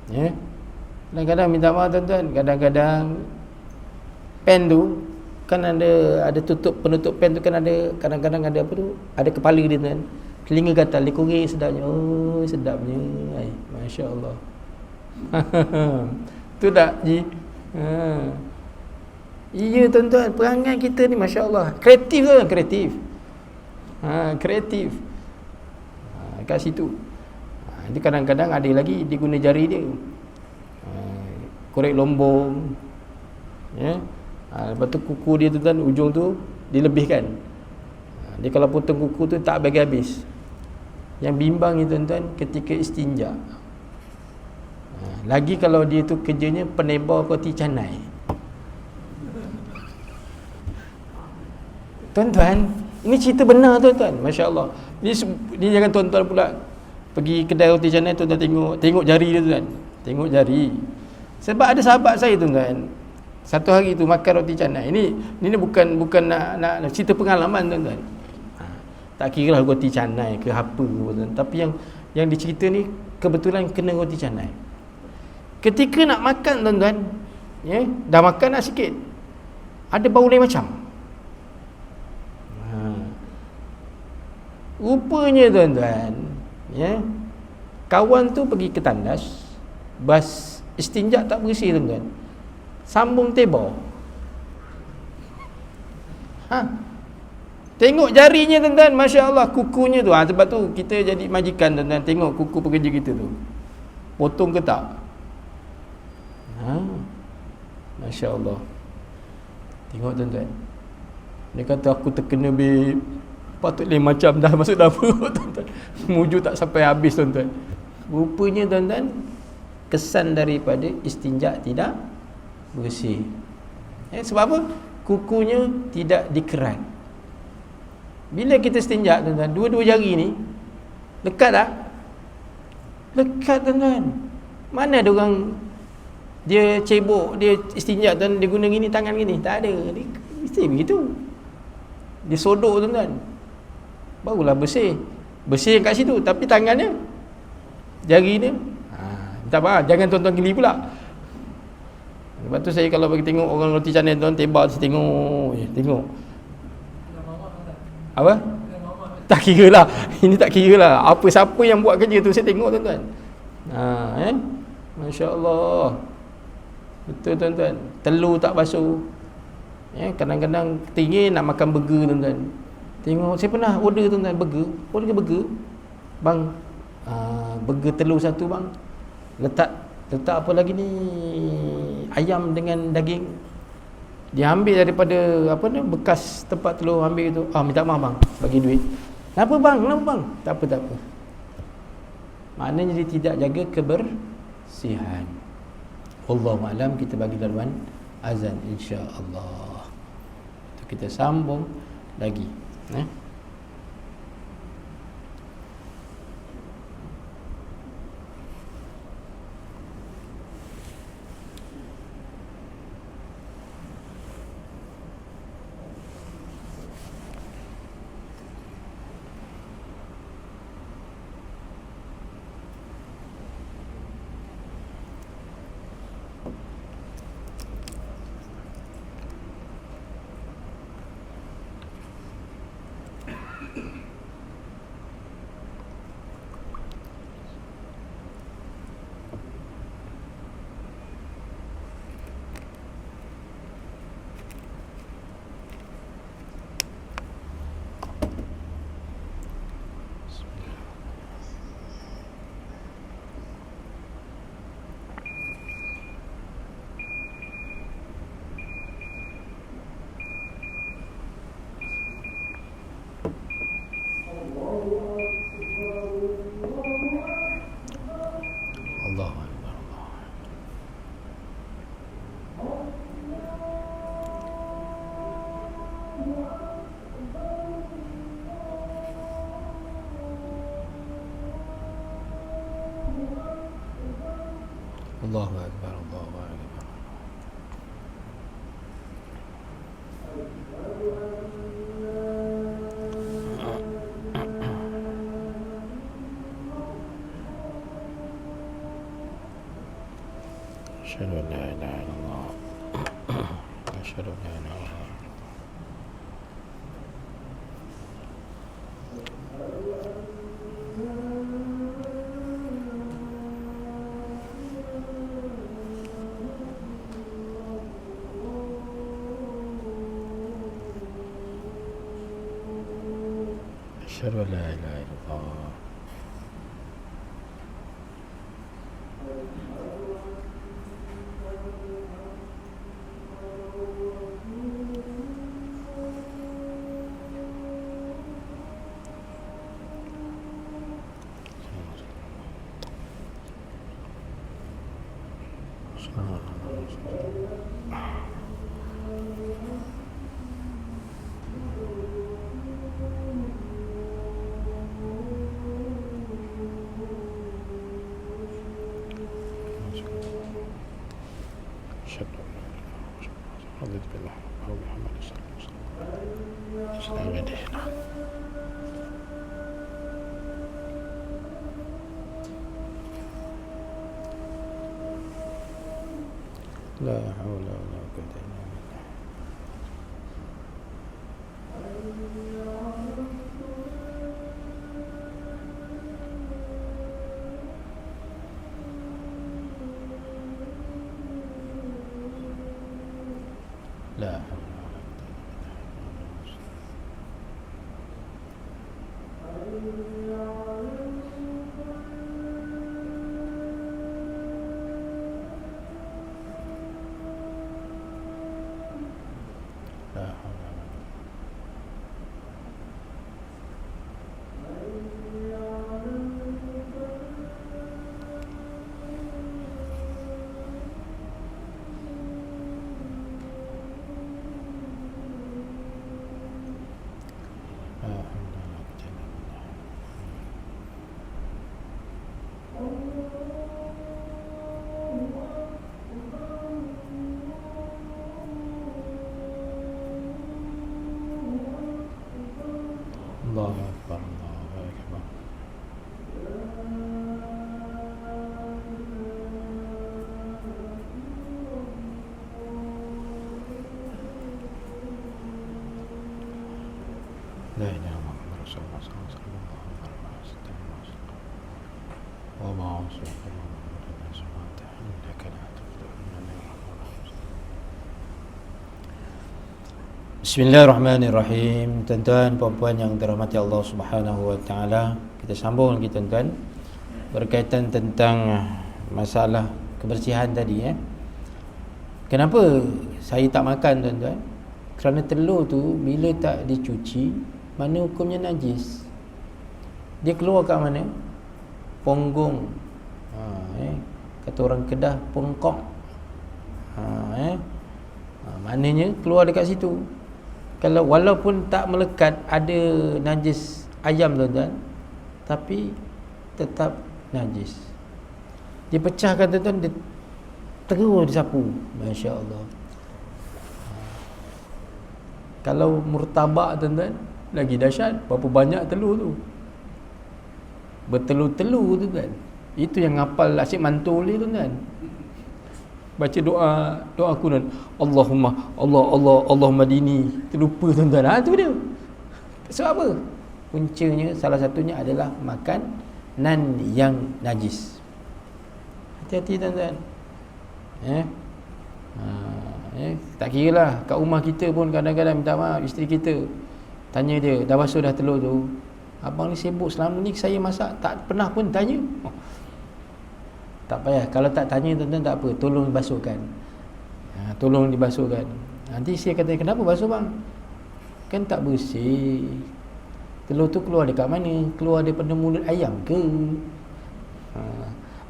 Ya. Kadang-kadang minta maaf tuan-tuan, kadang-kadang pen tu kan ada tutup, penutup pen tu kan ada, kadang-kadang ada apa tu? Ada kepala dia tuan. Telinga gatal, dia korek sedapnya. Oh, sedapnya. Ai, masya-Allah. Tu tak Ji? Iya tuan-tuan, perangai kita ni masya-Allah. Kreatif tuan, kreatif. Kreatif. Kat situ. Jadi kadang-kadang ada lagi dia guna jari dia. Korek lombong. Ya. Lepas tu kuku dia tu kan, ujung tu dilebihkan. Dia kalau potong kuku tu tak bagi habis. Yang bimbang ni tuan-tuan ketika istinja. Lagi kalau dia tu kerjanya penebar roti canai. Tuan-tuan, ini cerita benar tuan-tuan. Masya-Allah. Ni jangan tuan-tuan pula pergi kedai roti canai tuan-tuan tengok jari dia tuan. Tengok jari. Sebab ada sahabat saya tuan-tuan. Satu hari tu makan roti canai. Ini bukan nak cerita pengalaman tuan-tuan. Tak kira lah roti canai ke apa tuan-tuan. Tapi yang dicerita ni kebetulan kena roti canai. Ketika nak makan tuan-tuan, ya, dah makan nak sikit, ada bau lain macam. Rupanya tuan-tuan, ya, kawan tu pergi ke tandas, bas istinja tak bersih tuan-tuan, sambung tebal. Tengok jarinya tuan-tuan, masya-Allah, kukunya tu. Sebab tu kita jadi majikan tuan-tuan, tengok kuku pekerja kita tu, potong ke tak. Masya-Allah. Tengok tuan-tuan, dia kata aku terkena beb, patut lain macam dah masuk dapur tuan-tuan. Muju tak sampai habis tuan-tuan. Rupanya tuan-tuan, kesan daripada istinja tidak bersih. Sebab apa? Kukunya tidak dikerat. Bila kita istinja tuan-tuan, dua-dua jari ni lekat tak? Lekat tuan-tuan. Mana ada orang dia cebok, dia istinja tuan, dia guna gini, tangan gini? Tak ada. Dia mesti begitu. Dia sodok tuan-tuan, barulah bersih. Bersih kat situ, tapi tangannya, jari dia, minta maaf, jangan tuan-tuan geli pula. Lepas tu saya kalau bagi tengok orang roti canai tuan, tebal saya tengok. Apa? Tak kira lah. Ini tak kira lah. Apa siapa yang buat kerja tu saya tengok tuan-tuan. Masya-Allah. Betul tuan-tuan. Telur tak basuh. Kadang-kadang tinggi nak makan burger tuan-tuan. Tengok, saya pernah order tuan-tuan burger. Bang, burger telur satu bang. Letak apa lagi ni? Ayam dengan daging. Dia ambil daripada apa ni, bekas tempat telur ambil tu. Minta maaf bang, bagi duit. Kenapa bang? Tak apa. Maknanya dia tidak jaga kebersihan. Wallahu a'lam. Kita bagi laluan azan insya-Allah. Kita sambung lagi. Allahu Akbar, Allahu Akbar. Asyhadu an la ilaha illallah. Asyhadu an la ilaha illallah. Asyhadu an la ilaha illallah. رضيت بالله وبمحمد صلى الله عليه وسلم دينا. لا حول ولا قوة إلا بالله. لا حول ولا لا حول ولا الله أكبر الله أكبر. لا إله إلا الله محمد رسول الله صلى الله عليه وسلم. وما أوصيك إنك لا تفلح. Bismillahirrahmanirrahim. Tuan-tuan, puan-puan yang dirahmati Allah Subhanahu wa taala, kita sambung lagi tuan-tuan berkaitan tentang masalah kebersihan tadi Kenapa saya tak makan tuan-tuan? Kerana telur tu bila tak dicuci, mana hukumnya najis. Dia keluar kat mana? Punggung. Kata orang Kedah, pungkok. Maknanya keluar dekat situ. Kalau walaupun tak melekat ada najis ayam tuan-tuan, tapi tetap najis. Dia pecahkan tuan-tuan, dia terus disapu. Masya-Allah. Kalau murtabak tuan-tuan, lagi dahsyat. Berapa banyak telur tu? Bertelur-telur tuan-tuan. Itu yang hafal asyik mantul ni tuan-tuan. Baca doa kunut, Allahumma dini. Terlupa tuan-tuan. Tu dia. Sebab apa? Puncanya salah satunya adalah makan nan yang najis. Hati-hati tuan-tuan. Tak kira lah, kat rumah kita pun kadang-kadang minta maaf, isteri kita tanya dia, dah basuh dah telur tu? Abang ni sibuk, selama ni saya masak tak pernah pun tanya. Tak payah, kalau tak tanya tuan-tuan tak apa, tolong basuhkan. Tolong dibasuhkan. Nanti saya kata, kenapa basuh bang? Kan tak bersih. Telur tu keluar dekat mana? Keluar daripada mulut ayam ke?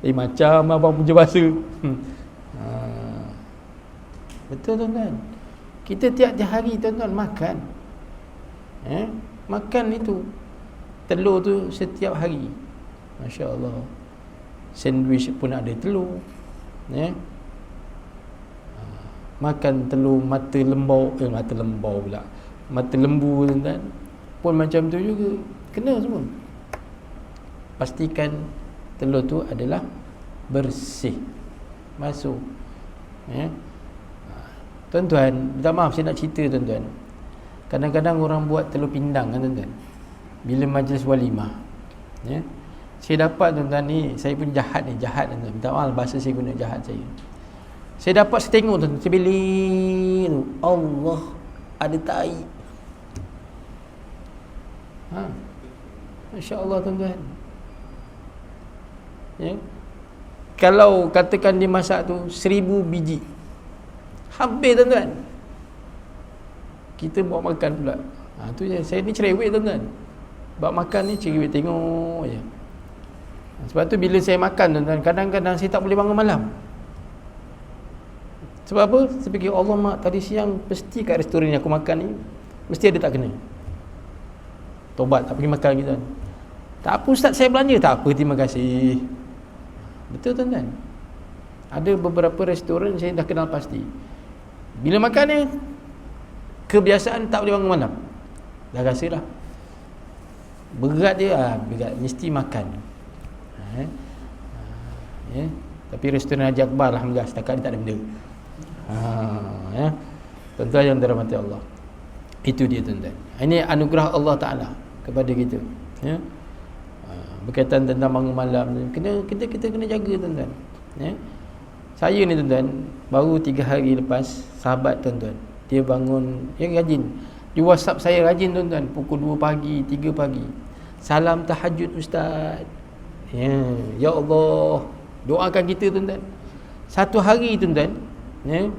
Macam abang punya bahasa. Betul tuan-tuan. Kita tiap-tiap hari tuan-tuan makan. Makan itu telur tu setiap hari. Masya-Allah. Sandwich pun ada telur. Makan telur mata lembu pula. Mata lembu tuan-tuan pun macam tu juga. Kena semua. Pastikan telur tu adalah bersih. Masuk. Ya. Tuan-tuan, minta maaf saya nak cerita tuan-tuan. Kadang-kadang orang buat telur pindang kan tuan-tuan, bila majlis walimah. Ya. Saya dapat tuan-tuan ni, saya pun jahat ni, jahat tuan-tuan. Minta maaf bahasa saya guna jahat saya. Saya dapat, saya tengok tuan-tuan, saya beli tu, Allah, ada tai. Masya Allah tuan-tuan. Ya. Kalau katakan dia masak tu 1000 biji, habis tuan-tuan. Kita buat makan pula. Tu je. Saya ni cerewet tuan-tuan. Buat makan ni cerewet, tengok je. Sebab tu bila saya makan tuan-tuan, kadang-kadang saya tak boleh bangun malam. Sebab apa? Saya fikir, Allah mak, tadi siang mesti kat restoran ni aku makan ni mesti ada tak kena. Tobat, tak pergi makan lagi tuan. Tak apa ustaz, saya belanja. Tak apa, terima kasih. Betul tuan-tuan. Ada beberapa restoran saya dah kenal pasti, bila makan ni kebiasaan tak boleh bangun malam. Dah rasalah berat dia, berat, mesti makan. Ya. Tapi restoran Haji Akbar alhamdulillah setakat dia tak ada benda. Ya. Tuan-tuan yang dirahmati Allah, itu dia tuan-tuan. Ini anugerah Allah Ta'ala kepada kita. Ya. Berkaitan tentang bangun malam, kita kena jaga tuan-tuan. Ya. Saya ni tuan-tuan, baru 3 hari lepas, sahabat tuan-tuan, dia bangun, dia rajin. Dia WhatsApp saya rajin tuan-tuan, pukul 2 pagi, 3 pagi. Salam tahajud ustaz. Ya Allah, doakan kita tuan-tuan. Satu hari tuan-tuan, ya,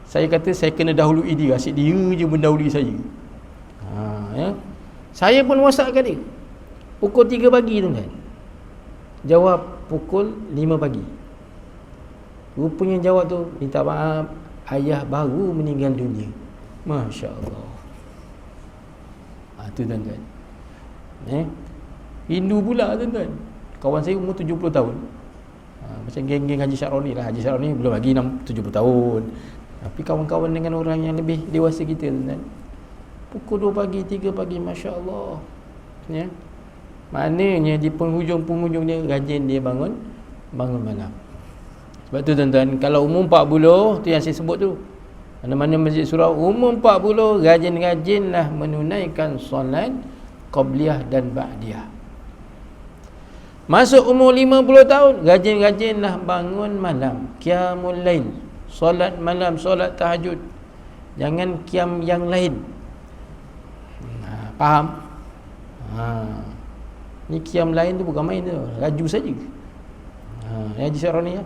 saya kata saya kena dahului dia, asyik dia je mendahului saya. Ya. Saya pun WhatsApp kat dia pukul 3 pagi tuan-tuan, jawab pukul 5 pagi. Rupanya jawab tu, minta maaf, ayah baru meninggal dunia. Masya Allah. Tu tuan-tuan. Hindu pula tuan-tuan. Kawan saya umur 70 tahun. Macam geng-geng Haji Syaroni lah. Haji Syaroni belum lagi 70 tahun. Tapi kawan-kawan dengan orang yang lebih dewasa kita tuan-tuan, pukul 2 pagi, 3 pagi, Masya Allah. Ya. Maknanya di penghujung-penghujung dia rajin dia bangun malam. Sebab tu tuan-tuan, kalau umur 40 tu yang saya sebut tu, mana-mana masjid surau umur 40, rajin-rajinlah menunaikan solat qabliyah dan ba'diyah. Masuk umur 50 tahun, rajin-rajinlah bangun malam, qiyamul lail, solat malam, solat tahajud. Jangan qiyam yang lain. Faham? Ni qiyam lain tu bukan main tu, raju saja. Haji Syaroni ya.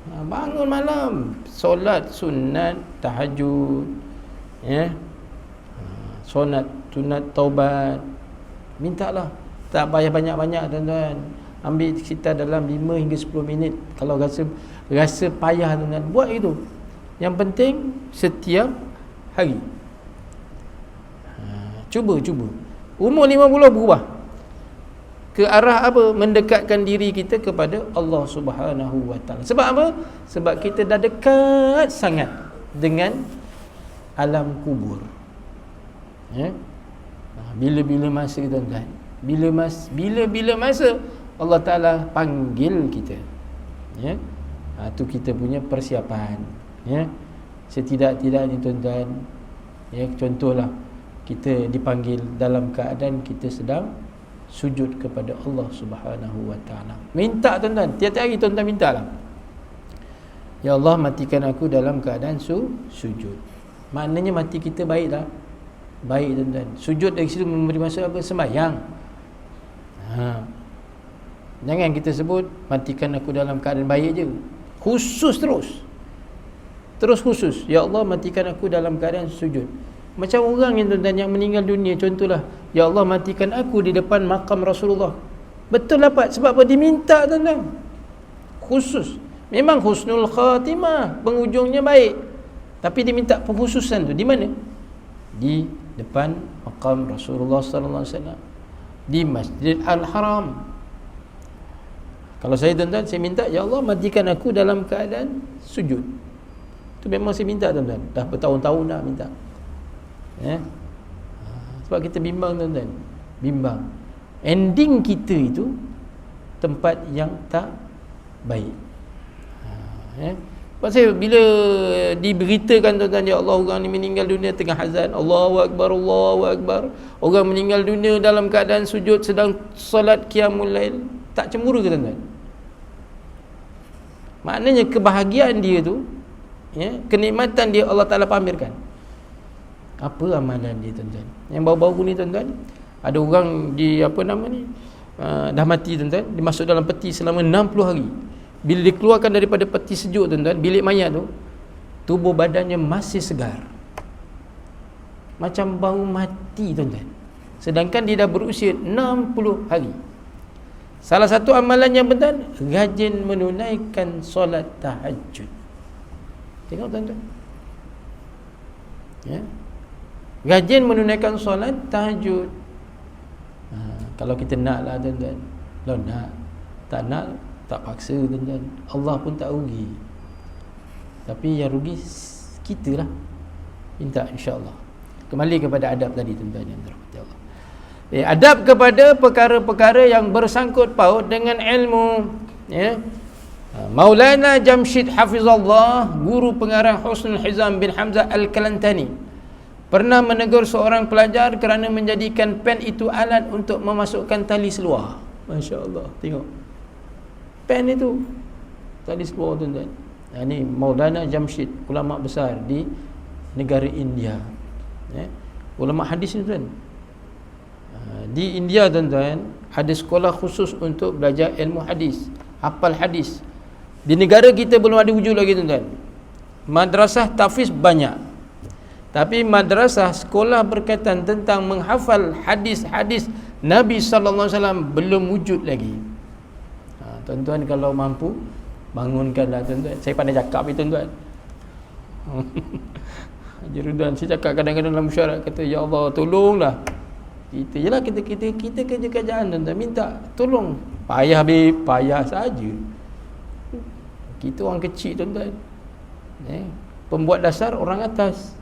Bangun malam, solat sunat tahajud, ya. Sunat taubat. Mintalah, tak payah banyak-banyak tuan-tuan. Ambil sekitar dalam 5 hingga 10 minit. Kalau rasa payah tuan-tuan, buat itu. Yang penting setiap hari. Cuba. Umur 50 berubah ke arah apa? Mendekatkan diri kita kepada Allah Subhanahu wa taala. Sebab apa? Sebab kita dah dekat sangat dengan alam kubur. Ya. Bila-bila masa tuan-tuan, bila masa Allah Taala panggil kita. Ya. Tu kita punya persiapan. Ya. Setidak-tidaknya tuan-tuan, ya, contohlah kita dipanggil dalam keadaan kita sedang sujud kepada Allah Subhanahu wa taala. Minta tuan-tuan, tiap-tiap hari tuan-tuan mintalah. Ya Allah, matikan aku dalam keadaan sujud. Maknanya mati kita baiklah. Baik tuan-tuan. Sujud dari situ memberi maksud apa? Sembahyang. Jangan kita sebut matikan aku dalam keadaan baik je. Khusus terus khusus. Ya Allah, matikan aku dalam keadaan sujud. Macam orang yang tuan-tuan yang meninggal dunia, contohlah, ya Allah, matikan aku di depan makam Rasulullah. Betul dapat, sebab apa? Diminta tuan-tuan. Khusus. Memang husnul khatimah, penghujungnya baik. Tapi diminta pengkhususan tu di mana? Di depan makam Rasulullah sallallahu alaihi wasallam, di Masjid Al-Haram. Kalau saya tuan-tuan, saya minta, ya Allah, matikan aku dalam keadaan sujud. Itu memang saya minta tuan-tuan. Dah bertahun-tahun dah minta. Ya. Sebab kita bimbang tuan-tuan. Bimbang. Ending kita itu tempat yang tak baik. Ya. Pasal bila diberitakan tuan-tuan, ya Allah, orang ni meninggal dunia tengah azan, Allahu Akbar, Allahu Akbar, orang meninggal dunia dalam keadaan sujud sedang solat qiyamul lail, tak cemburu ke tuan-tuan? Maknanya kebahagiaan dia tu, ya, kenikmatan dia Allah Ta'ala pamerkan. Apa amalan dia tuan-tuan? Yang baru-baru ni tuan-tuan, ada orang di dah mati tuan-tuan, dia masuk dalam peti selama 60 hari. Bila dikeluarkan daripada peti sejuk tuan-tuan, bilik mayat tu, tubuh badannya masih segar, macam baru mati tuan-tuan, sedangkan dia dah berusia 60 hari. Salah satu amalannya tuan-tuan, rajin menunaikan solat tahajud. Tengok tuan-tuan, ya, rajin menunaikan solat tahajud. Kalau kita nak lah tuan-tuan, kalau nak, tak nak tak paksa tuan-tuan, Allah pun tak rugi, tapi yang rugi kita lah. Minta insya-Allah. Kembali kepada adab tadi tuan-tuan yang dirahmati Allah. Adab kepada perkara-perkara yang bersangkut paut dengan ilmu, ya. Maulana Jamshid Hafizallah, guru pengarang Husnul Hizam bin Hamzah Al-Kalantani, pernah menegur seorang pelajar kerana menjadikan pen itu alat untuk memasukkan tali seluar. Masya-Allah, tengok pen itu tali seluar tuan-tuan. Ini Maulana Jamshid, ulama besar di negara India, ya. Ulama hadis ni tuan. Di India tuan-tuan, ada sekolah khusus untuk belajar ilmu hadis, hafal hadis. Di negara kita belum ada wujud lagi tuan-tuan. Madrasah tahfiz banyak, tapi madrasah sekolah berkaitan tentang menghafal hadis-hadis Nabi sallallahu alaihi wasallam belum wujud lagi. Tuan-tuan kalau mampu, bangunkanlah tuan-tuan. Saya pandai cakap ni tuan-tuan. Haji Rudan, saya cakap kadang-kadang dalam musyawarah, kata, ya Allah tolonglah kita. Yalah, kita kerja kerjaan tuan-tuan, minta tolong. Payah habis, payah saja. Kita orang kecil tuan-tuan, pembuat dasar orang atas,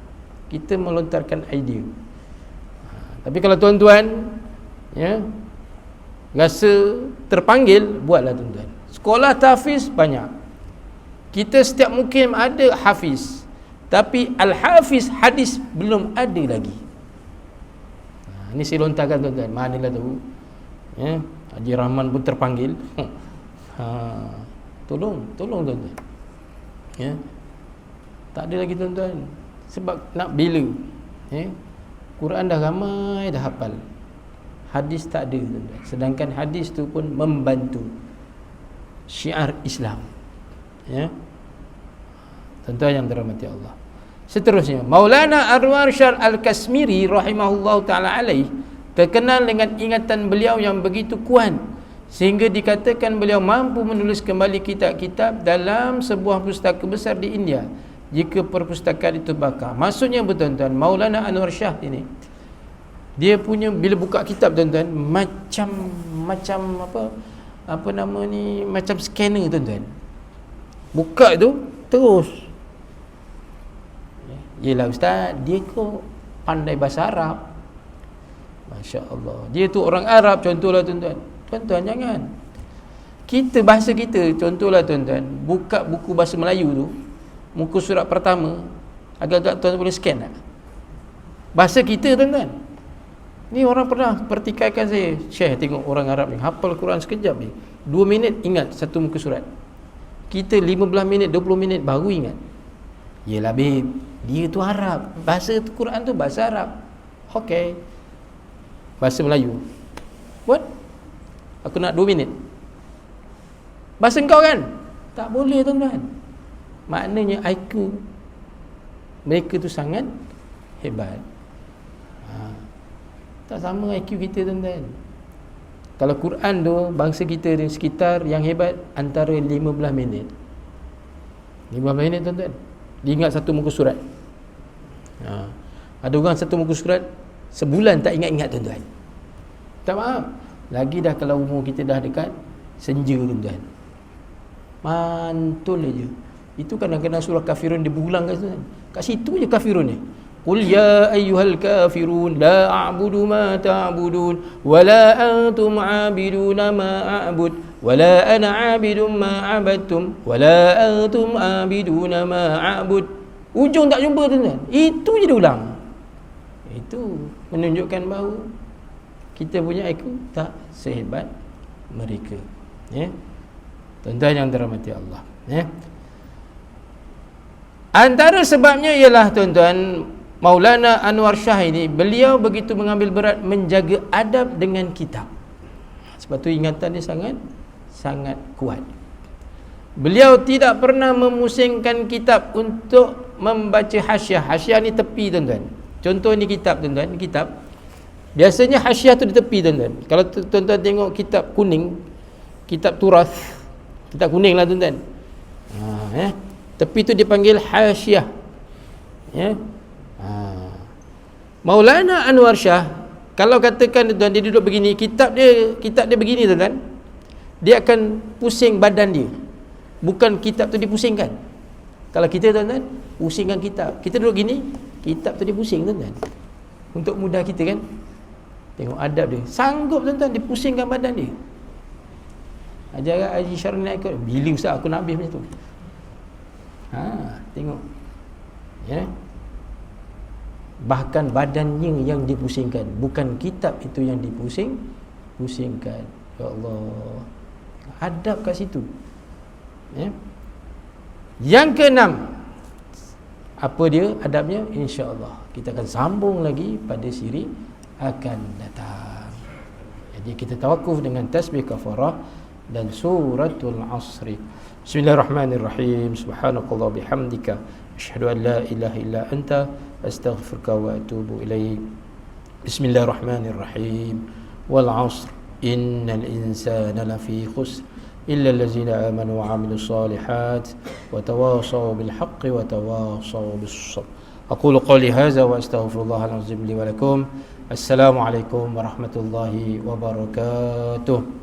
kita melontarkan idea. Tapi kalau tuan-tuan, ya, rasa terpanggil, buatlah tuan-tuan. Sekolah tahfiz banyak. Kita setiap mungkin ada hafiz, tapi al-hafiz hadis belum ada lagi. Ini saya lontarkan tuan-tuan, manalah tahu, ya, Haji Rahman pun terpanggil. Tolong tuan-tuan, ya. Tak ada lagi tuan-tuan, sebab nak bila, ya, Quran dah ramai dah hafal, hadis tak ada tuan-tuan. Sedangkan hadis tu pun membantu syiar Islam, ya. Tuan-tuan yang dirahmati Allah. Seterusnya, Maulana Anwar Syar Al-Kasmiri rahimahullahu ta'ala alaih terkenal dengan ingatan beliau yang begitu kuat, sehingga dikatakan beliau mampu menulis kembali kitab-kitab dalam sebuah pustaka besar di India jika perpustakaan itu bakar. Maksudnya tuan-tuan, Maulana Anwar Syah ini, dia punya bila buka kitab tuan-tuan, macam macam scanner tuan-tuan. Buka tu terus. Yelah ustaz, dia kok pandai bahasa Arab. Masya-Allah. Dia tu orang Arab, contohlah tuan-tuan. Tuan-tuan jangan. Kita bahasa kita, contohlah tuan-tuan, buka buku bahasa Melayu tu, muka surat pertama, agak-agak tuan boleh scan tak? Bahasa kita tuan-tuan. Ni orang pernah pertikaikan saya, Syekh, tengok orang Arab ni hafal Quran sekejap ni, 2 minit ingat satu muka surat. Kita 15 minit, 20 minit baru ingat. Yelah babe, dia tu Arab, bahasa tu Quran tu bahasa Arab. Okey, bahasa Melayu, what? Aku nak 2 minit. Bahasa engkau kan? Tak boleh tuan-tuan. Maknanya IQ mereka tu sangat hebat. Tak sama IQ kita tuan-tuan. Kalau Quran tu, bangsa kita dia sekitar yang hebat antara 15 minit. 15 minit tuan-tuan, dia ingat satu muka surat. Ada orang satu muka surat sebulan tak ingat-ingat tuan-tuan. Tak faham. Lagi dah kalau umur kita dah dekat senja tuan-tuan, mantul aja. Itu kadang-kadang surah Kafirun dia berulang kat situ. Kat situ je Kafirun ni. Qul ya ayyuhal kafirun la a'budu ma ta'budun wa la antum 'abiduna ma a'bud wa la ana 'abidun ma 'abadtum wa la antum 'abiduna ma a'bud. Ujung tak jumpa tuan-tuan. Itu je dia ulang. Itu menunjukkan bahawa kita punya IQ tak sehebat mereka. Ya. Tuan-tuan yang dirahmati Allah, ya. Antara sebabnya ialah tuan-tuan, Maulana Anwar Shah ini, beliau begitu mengambil berat menjaga adab dengan kitab. Sebab tu ingatan dia sangat kuat. Beliau tidak pernah memusingkan kitab untuk membaca hasyiah. Hasyiah ni tepi tuan-tuan. Contoh ni kitab tuan-tuan, ni kitab. Biasanya hasyiah tu di tepi tuan-tuan. Kalau tuan-tuan tengok kitab kuning, kitab turas, kitab kuning lah tuan-tuan. Tepi tu dipanggil hasyiah. Ya. Maulana Anwar Shah, kalau katakan tuan dia duduk begini, kitab dia begini tuan-tuan, dia akan pusing badan dia. Bukan kitab tu dipusingkan. Kalau kita tuan-tuan pusingkan kitab, kita duduk gini, kitab tu dia pusing tuan-tuan. Untuk mudah kita kan. Tengok adab dia. Sanggup tuan-tuan dipusingkan badan dia. Ajaran Haji Syarul nak ikut. Bila ustaz aku nak habis macam tu. Tengok. Ya. Bahkan badannya yang dipusingkan, bukan kitab itu yang pusingkan. Ya Allah. Adab kat situ. Ya. Yang keenam, apa dia adabnya? InsyaAllah kita akan sambung lagi pada siri akan datang. Jadi kita tawakuf dengan tasbih kafarah dan suratul asri. Bismillahirrahmanirrahim. Subhanakallah bihamdika asyhadu an la ilaha illa anta astaghfiruka wa atubu ilaik. Bismillahirrahmanirrahim. Wal 'asr innal insana lafi khusr illa allazina amanu wa 'amilus solihat wa tawasaw bil haqqi wa tawasaw bis sabr. Aqulu qawli hadza wa astaghfirullahal azim li wa lakum. Assalamualaikum warahmatullahi wabarakatuh.